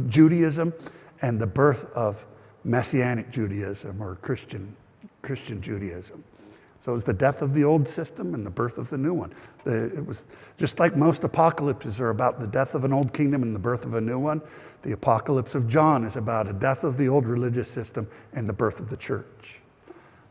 Judaism and the birth of Messianic Judaism or Christian Judaism. So it was the death of the old system and the birth of the new one. It was just like most apocalypses are about the death of an old kingdom and the birth of a new one. The apocalypse of John is about a death of the old religious system and the birth of the church.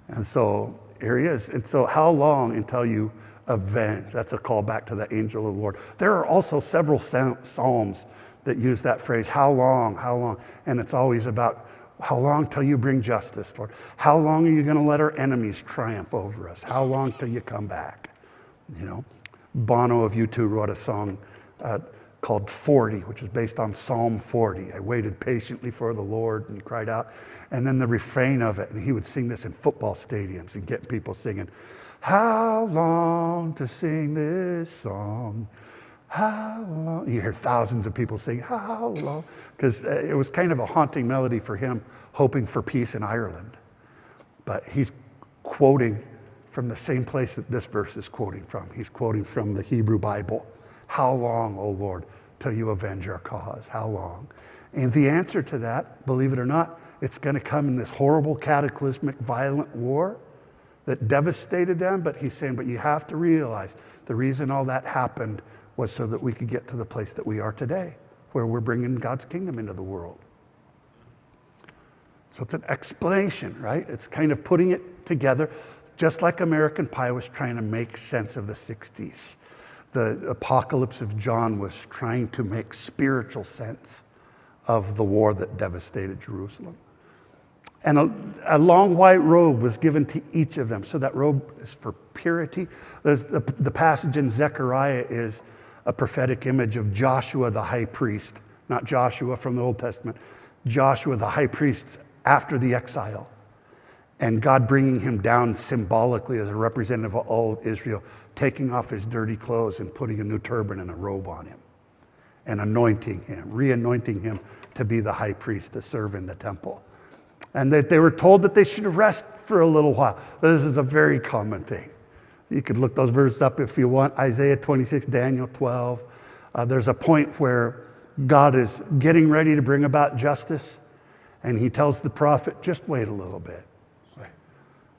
And so here he is. And so how long until you avenge? That's a call back to the angel of the Lord. There are also several psalms that use that phrase, how long, how long? And it's always about how long till you bring justice, Lord? How long are you going to let our enemies triumph over us? How long till you come back? You know, Bono of U2 wrote a song called 40, which is based on Psalm 40. I waited patiently for the Lord and cried out. And then the refrain of it, and he would sing this in football stadiums and get people singing, how long to sing this song? How long? You hear thousands of people sing, how long? Because it was kind of a haunting melody for him, hoping for peace in Ireland. But he's quoting from the same place that this verse is quoting from. He's quoting from the Hebrew Bible. How long, O Lord, till you avenge our cause? How long? And the answer to that, believe it or not, it's going to come in this horrible, cataclysmic, violent war that devastated them. But he's saying, but you have to realize the reason all that happened was so that we could get to the place that we are today, where we're bringing God's kingdom into the world. So it's an explanation, right? It's kind of putting it together, just like American Pie was trying to make sense of the 60s. The apocalypse of John was trying to make spiritual sense of the war that devastated Jerusalem. And a long white robe was given to each of them. So that robe is for purity. There's the passage in Zechariah is a prophetic image of Joshua the high priest, not Joshua from the Old Testament, Joshua the high priest after the exile, and God bringing him down symbolically as a representative of all of Israel, taking off his dirty clothes and putting a new turban and a robe on him, and anointing him, re-anointing him to be the high priest to serve in the temple. And that they were told that they should rest for a little while. This is a very common thing. You could look those verses up if you want. Isaiah 26, Daniel 12. There's a point where God is getting ready to bring about justice, and he tells the prophet, just wait a little bit.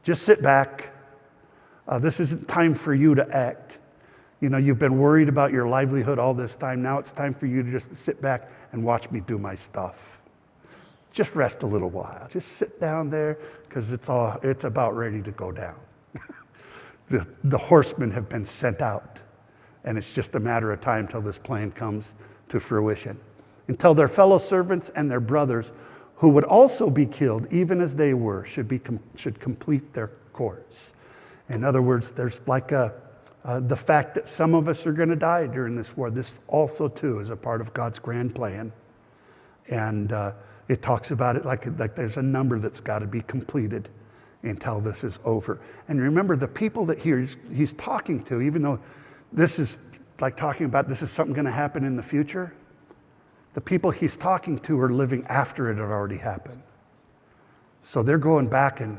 Just sit back. This isn't time for you to act. You know, you've been worried about your livelihood all this time. Now it's time for you to just sit back and watch me do my stuff. Just rest a little while. Just sit down there, because it's about ready to go down. The horsemen have been sent out, and it's just a matter of time till this plan comes to fruition. Until their fellow servants and their brothers, who would also be killed, even as they were, should complete their course. In other words, there's like a The fact that some of us are going to die during this war, this also too is a part of God's grand plan. And it talks about it like there's a number that's got to be completed until this is over. And remember, the people that he's talking to, even though this is like talking about this is something going to happen in the future, the people he's talking to are living after it had already happened. So they're going back, and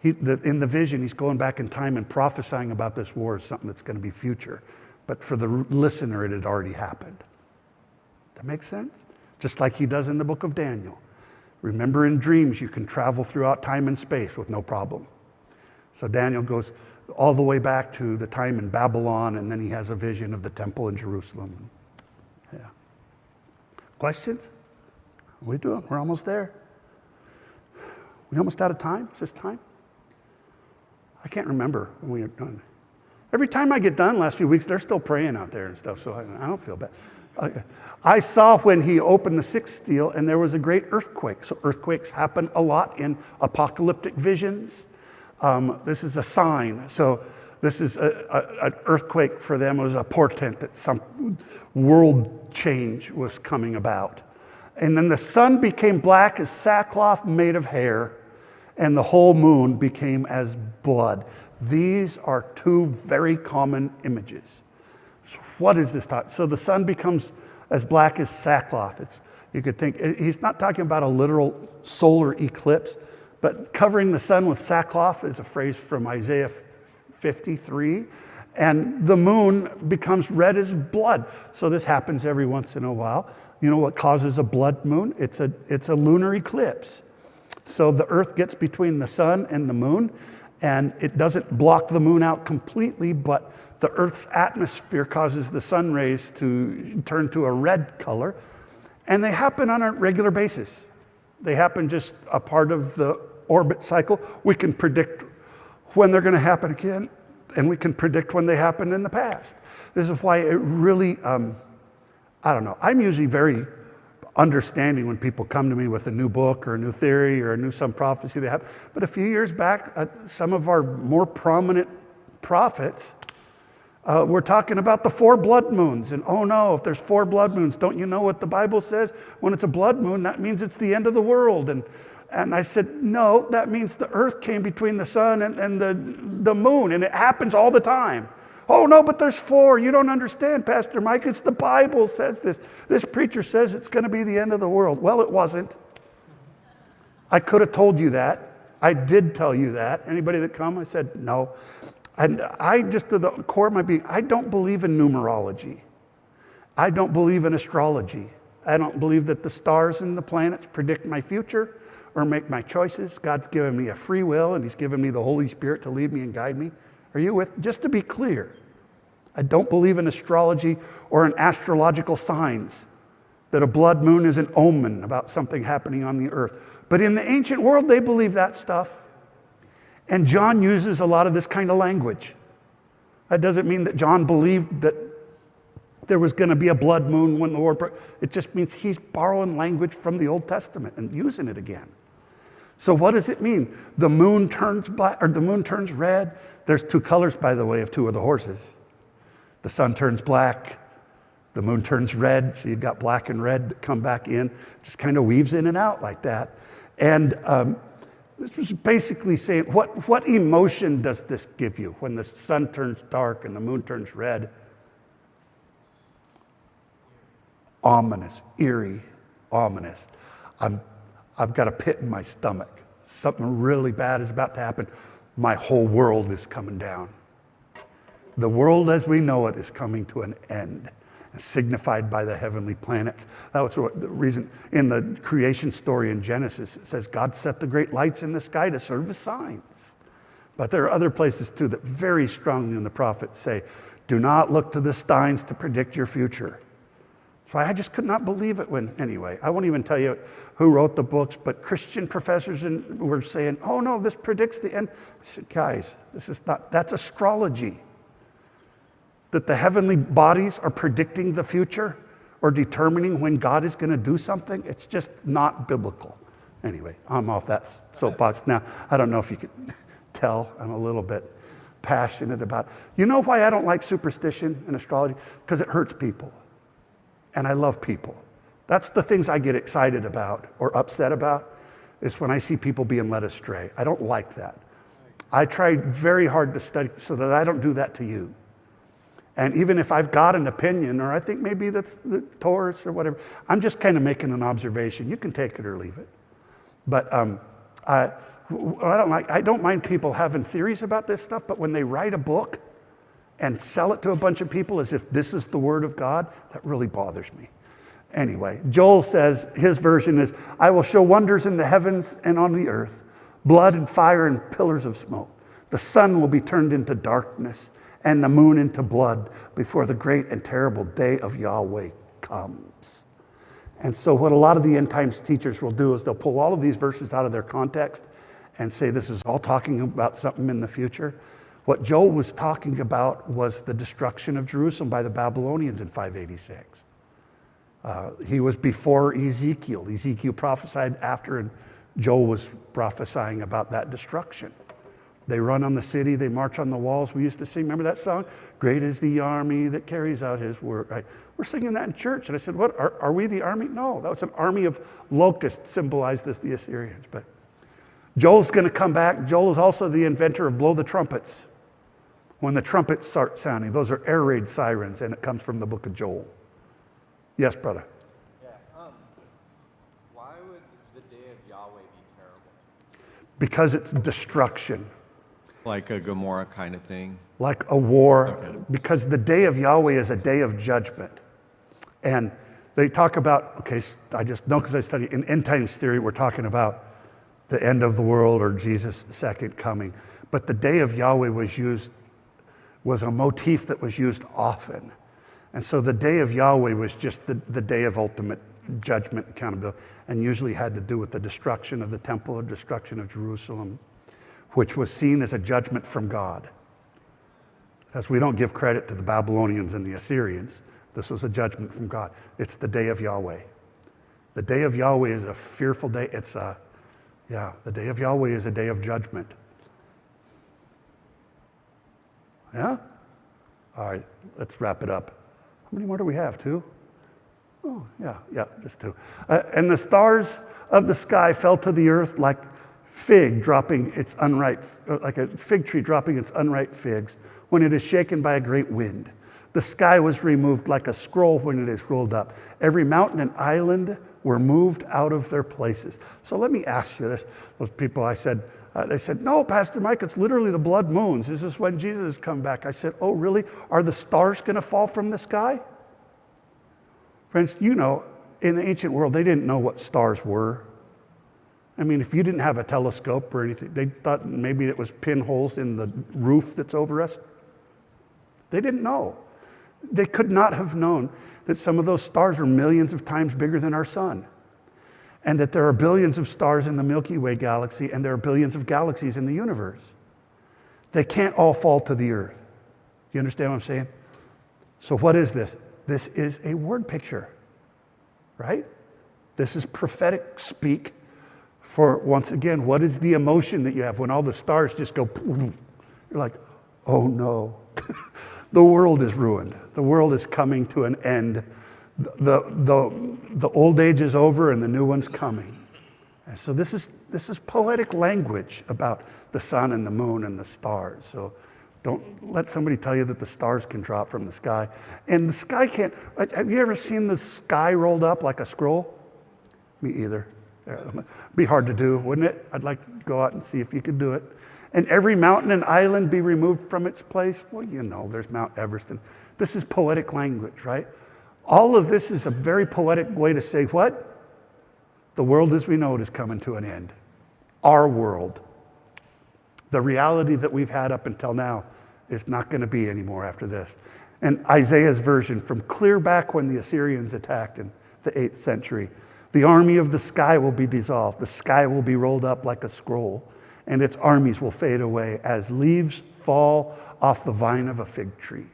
in the vision, he's going back in time and prophesying about this war as something that's going to be future. But for the listener, it had already happened. That makes sense? Just like he does in the book of Daniel. Remember, in dreams, you can travel throughout time and space with no problem. So Daniel goes all the way back to the time in Babylon, and then he has a vision of the temple in Jerusalem. Yeah. Questions? What are we doing? We're almost there. We almost out of time? Is this time? I can't remember when we are done. Every time I get done last few weeks, they're still praying out there and stuff, so I don't feel bad. I saw when he opened the sixth seal, and there was a great earthquake. So earthquakes happen a lot in apocalyptic visions. This is a sign. So this is an earthquake for them. It was a portent that some world change was coming about. And then the sun became black as sackcloth made of hair, and the whole moon became as blood. These are two very common images. So what is this talk? So the sun becomes as black as sackcloth. You could think, he's not talking about a literal solar eclipse, but covering the sun with sackcloth is a phrase from Isaiah 53. And the moon becomes red as blood. So this happens every once in a while. You know what causes a blood moon? It's a lunar eclipse. So the earth gets between the sun and the moon, and it doesn't block the moon out completely, but the earth's atmosphere causes the sun rays to turn to a red color. And they happen on a regular basis. They happen just a part of the orbit cycle. We can predict when they're going to happen again, and we can predict when they happened in the past. This is why it really, I don't know. I'm usually very understanding when people come to me with a new book or a new theory or some prophecy they have. But a few years back, some of our more prominent prophets were talking about the 4 blood moons. And oh no, if there's 4 blood moons, don't you know what the Bible says? When it's a blood moon, that means it's the end of the world. And I said, no, that means the earth came between the sun and the moon, and it happens all the time. Oh no, but there's 4. You don't understand, Pastor Mike. It's the Bible says this. This preacher says it's going to be the end of the world. Well, it wasn't. I could have told you that. I did tell you that. Anybody that come, I said no. And I just, to the core of my being, I don't believe in numerology. I don't believe in astrology. I don't believe that the stars and the planets predict my future or make my choices. God's given me a free will, and he's given me the Holy Spirit to lead me and guide me. Are you with? Just to be clear, I don't believe in astrology or in astrological signs, that a blood moon is an omen about something happening on the earth. But in the ancient world, they believe that stuff. And John uses a lot of this kind of language. That doesn't mean that John believed that there was going to be a blood moon when the war broke. It just means he's borrowing language from the Old Testament and using it again. So what does it mean? The moon turns black, or the moon turns red. There's 2 colors, by the way, of 2 of the horses. The sun turns black, the moon turns red. So you've got black and red that come back in. Just kind of weaves in and out like that. And this was basically saying, what emotion does this give you when the sun turns dark and the moon turns red? Ominous, eerie, ominous. I've got a pit in my stomach. Something really bad is about to happen. My whole world is coming down. The world as we know it is coming to an end, signified by the heavenly planets. That was the reason in the creation story in Genesis, it says God set the great lights in the sky to serve as signs. But there are other places too that very strongly in the prophets say, do not look to the signs to predict your future. So I just could not believe it anyway, I won't even tell you who wrote the books, but Christian professors were saying, oh no, this predicts the end. I said, guys, that's astrology. That the heavenly bodies are predicting the future or determining when God is going to do something, it's just not biblical. Anyway, I'm off that soapbox now. I don't know if you could tell, I'm a little bit passionate about it. You know why I don't like superstition and astrology? Because it hurts people. And I love people. That's the things I get excited about or upset about, is when I see people being led astray. I don't like that. I try very hard to study so that I don't do that to you. And even if I've got an opinion, or I think maybe that's the Taurus or whatever, I'm just kind of making an observation. You can take it or leave it. But I don't mind people having theories about this stuff, but when they write a book and sell it to a bunch of people as if this is the word of God, that really bothers me. Anyway, Joel says, his version is, I will show wonders in the heavens and on the earth, blood and fire and pillars of smoke. The sun will be turned into darkness and the moon into blood before the great and terrible day of Yahweh comes. And so what a lot of the end times teachers will do is they'll pull all of these verses out of their context and say this is all talking about something in the future. What Joel was talking about was the destruction of Jerusalem by the Babylonians in 586. He was before Ezekiel. Ezekiel prophesied after, and Joel was prophesying about that destruction. They run on the city, they march on the walls. We used to sing, remember that song? Great is the army that carries out his word. Right? We're singing that in church. And I said, what, are we the army? No, that was an army of locusts symbolized as the Assyrians. But Joel's going to come back. Joel is also the inventor of blow the trumpets. When the trumpets start sounding, those are air raid sirens, and it comes from the book of Joel. Yes, brother. Yeah. Why would the day of Yahweh be terrible? Because it's destruction. Like a Gomorrah kind of thing. Like a war, Okay. because the day of Yahweh is a day of judgment. And they talk about, okay, I just know because I study in end times theory, we're talking about the end of the world or Jesus' second coming. But the day of Yahweh was a motif that was used often. And so the day of Yahweh was just the day of ultimate judgment, accountability, and usually had to do with the destruction of the temple or destruction of Jerusalem, which was seen as a judgment from God. As we don't give credit to the Babylonians and the Assyrians, this was a judgment from God. It's the day of Yahweh. The day of Yahweh is a fearful day. The day of Yahweh is a day of judgment. Yeah? All right, let's wrap it up. How many more do we have? 2? Oh, yeah, just 2. And the stars of the sky fell to the earth like fig dropping its unripe, like a fig tree dropping its unripe figs when it is shaken by a great wind. The sky was removed like a scroll when it is rolled up. Every mountain and island were moved out of their places. So let me ask you this. Those people they said, no, Pastor Mike, it's literally the blood moons. This is when Jesus has come back. I said, oh, really? Are the stars going to fall from the sky? Friends, you know, in the ancient world, they didn't know what stars were. I mean, if you didn't have a telescope or anything, they thought maybe it was pinholes in the roof that's over us. They didn't know. They could not have known that some of those stars were millions of times bigger than our sun, and that there are billions of stars in the Milky Way galaxy, and there are billions of galaxies in the universe. They can't all fall to the earth. Do you understand what I'm saying? So what is this? This is a word picture, right? This is prophetic speak for, once again, what is the emotion that you have when all the stars just go, you're like, oh no, the world is ruined. The world is coming to an end. The old age is over and the new one's coming. And so this is poetic language about the sun and the moon and the stars. So don't let somebody tell you that the stars can drop from the sky. And the sky can't. Have you ever seen the sky rolled up like a scroll? Me either. Be hard to do, wouldn't it? I'd like to go out and see if you could do it. And every mountain and island be removed from its place. Well, you know, there's Mount Everest. And this is poetic language, right? All of this is a very poetic way to say what? The world as we know it is coming to an end. Our world. The reality that we've had up until now is not going to be anymore after this. And Isaiah's version, from clear back when the Assyrians attacked in the 8th century, the army of the sky will be dissolved. The sky will be rolled up like a scroll, and its armies will fade away as leaves fall off the vine of a fig tree.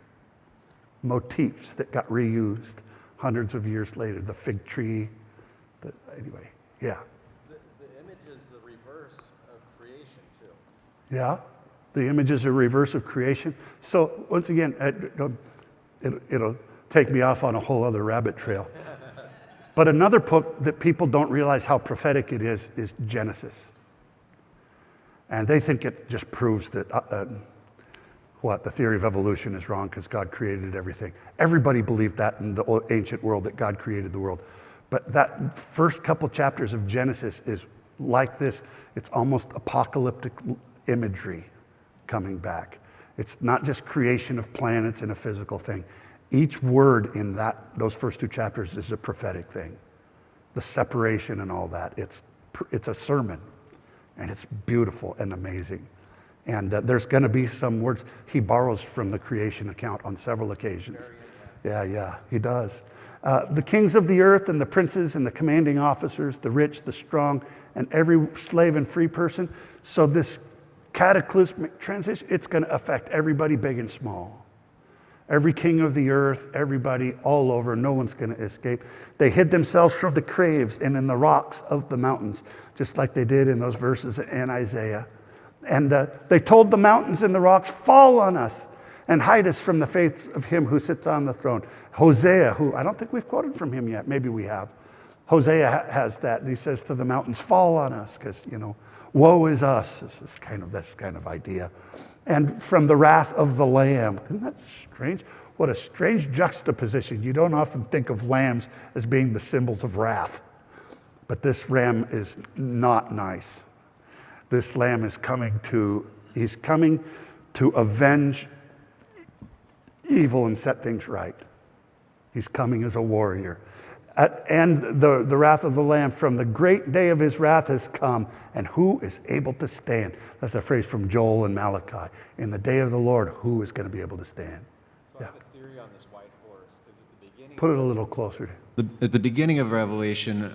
Motifs that got reused hundreds of years later. The fig tree. Anyway, yeah. The image is the reverse of creation, too. Yeah? The image is a reverse of creation. So once again, it'll take me off on a whole other rabbit trail. But another book that people don't realize how prophetic it is Genesis. And they think it just proves that the theory of evolution is wrong because God created everything. Everybody believed that in the ancient world, that God created the world. But that first couple chapters of Genesis is like this. It's almost apocalyptic imagery coming back. It's not just creation of planets and a physical thing. Each word in those first 2 chapters is a prophetic thing. The separation and all that. It's a sermon, and it's beautiful and amazing. And there's going to be some words he borrows from the creation account on several occasions. Yeah, he does. The kings of the earth and the princes and the commanding officers, the rich, the strong, and every slave and free person. So this cataclysmic transition, it's going to affect everybody big and small. Every king of the earth, everybody all over, no one's going to escape. They hid themselves from the caves and in the rocks of the mountains, just like they did in those verses in Isaiah. And they told the mountains and the rocks, fall on us and hide us from the face of him who sits on the throne. Hosea, who I don't think we've quoted from him yet, maybe we have. Hosea has that, and he says to the mountains, fall on us, because, woe is us. This kind of idea. And from the wrath of the Lamb. Isn't that strange? What a strange juxtaposition. You don't often think of lambs as being the symbols of wrath. But this ram is not nice. This lamb is coming to avenge evil and set things right. He's coming as a warrior. And the wrath of the Lamb, from the great day of his wrath has come, and who is able to stand? That's a phrase from Joel and Malachi. In the day of the Lord, who is going to be able to stand? So I have a theory on this white horse, because at the beginning... Put it a little closer. At the beginning of Revelation,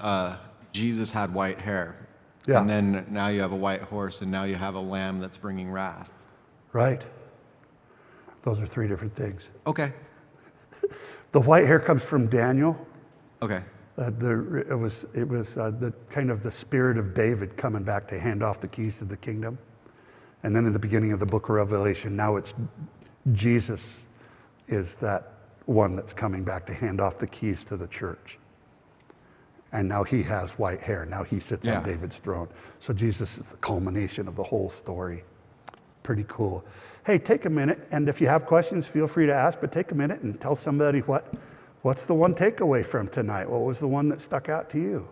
Jesus had white hair. Yeah. And then now you have a white horse, and now you have a lamb that's bringing wrath. Right? Those are 3 different things. Okay. The white hair comes from Daniel. Okay. It was the kind of the spirit of David coming back to hand off the keys to the kingdom. And then in the beginning of the book of Revelation, now it's Jesus is that one that's coming back to hand off the keys to the church. And now he has white hair. Now he sits on David's throne. So Jesus is the culmination of the whole story. Pretty cool. Hey, take a minute, and if you have questions, feel free to ask, but take a minute and tell somebody what's the one takeaway from tonight? What was the one that stuck out to you?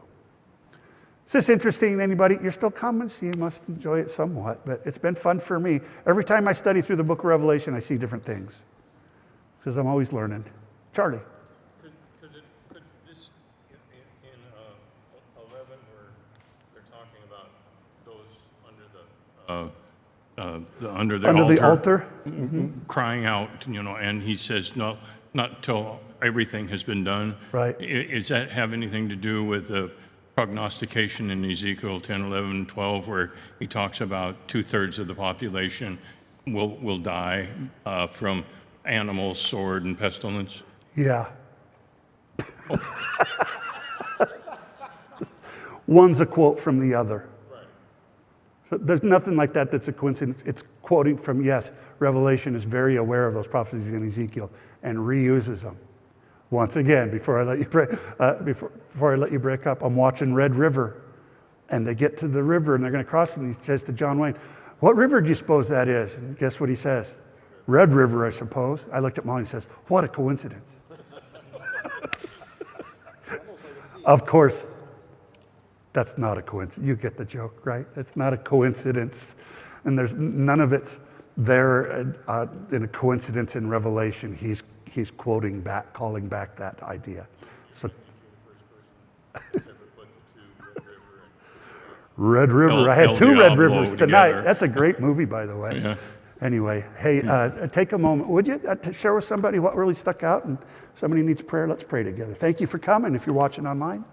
Is this interesting to anybody? You're still coming, so you must enjoy it somewhat, but it's been fun for me. Every time I study through the book of Revelation, I see different things, because I'm always learning. Charlie. Could this, in 11, where they're talking about those under the altar, crying out, and he says, no, not till everything has been done. Right. Does that have anything to do with the prognostication in Ezekiel 10, 11, 12, where he talks about 2/3 of the population will die from animals, sword, and pestilence? Yeah. One's a quote from the other. So there's nothing like that that's a coincidence. It's quoting from, yes, Revelation is very aware of those prophecies in Ezekiel and reuses them. Once again, before I let you break up, I'm watching Red River, and they get to the river and they're going to cross it, and he says to John Wayne, "What river do you suppose that is?" And guess what he says? "Red River, I suppose." I looked at Molly and he says, "What a coincidence." Of course, that's not a coincidence. You get the joke, right? It's not a coincidence. And there's none of it's there in a coincidence in Revelation. He's quoting back, calling back that idea. So, Red River. I had 2 Red Rivers tonight. Together. That's a great movie, by the way. Yeah. Anyway, hey, take a moment, would you, to share with somebody what really stuck out, and somebody needs prayer. Let's pray together. Thank you for coming if you're watching online.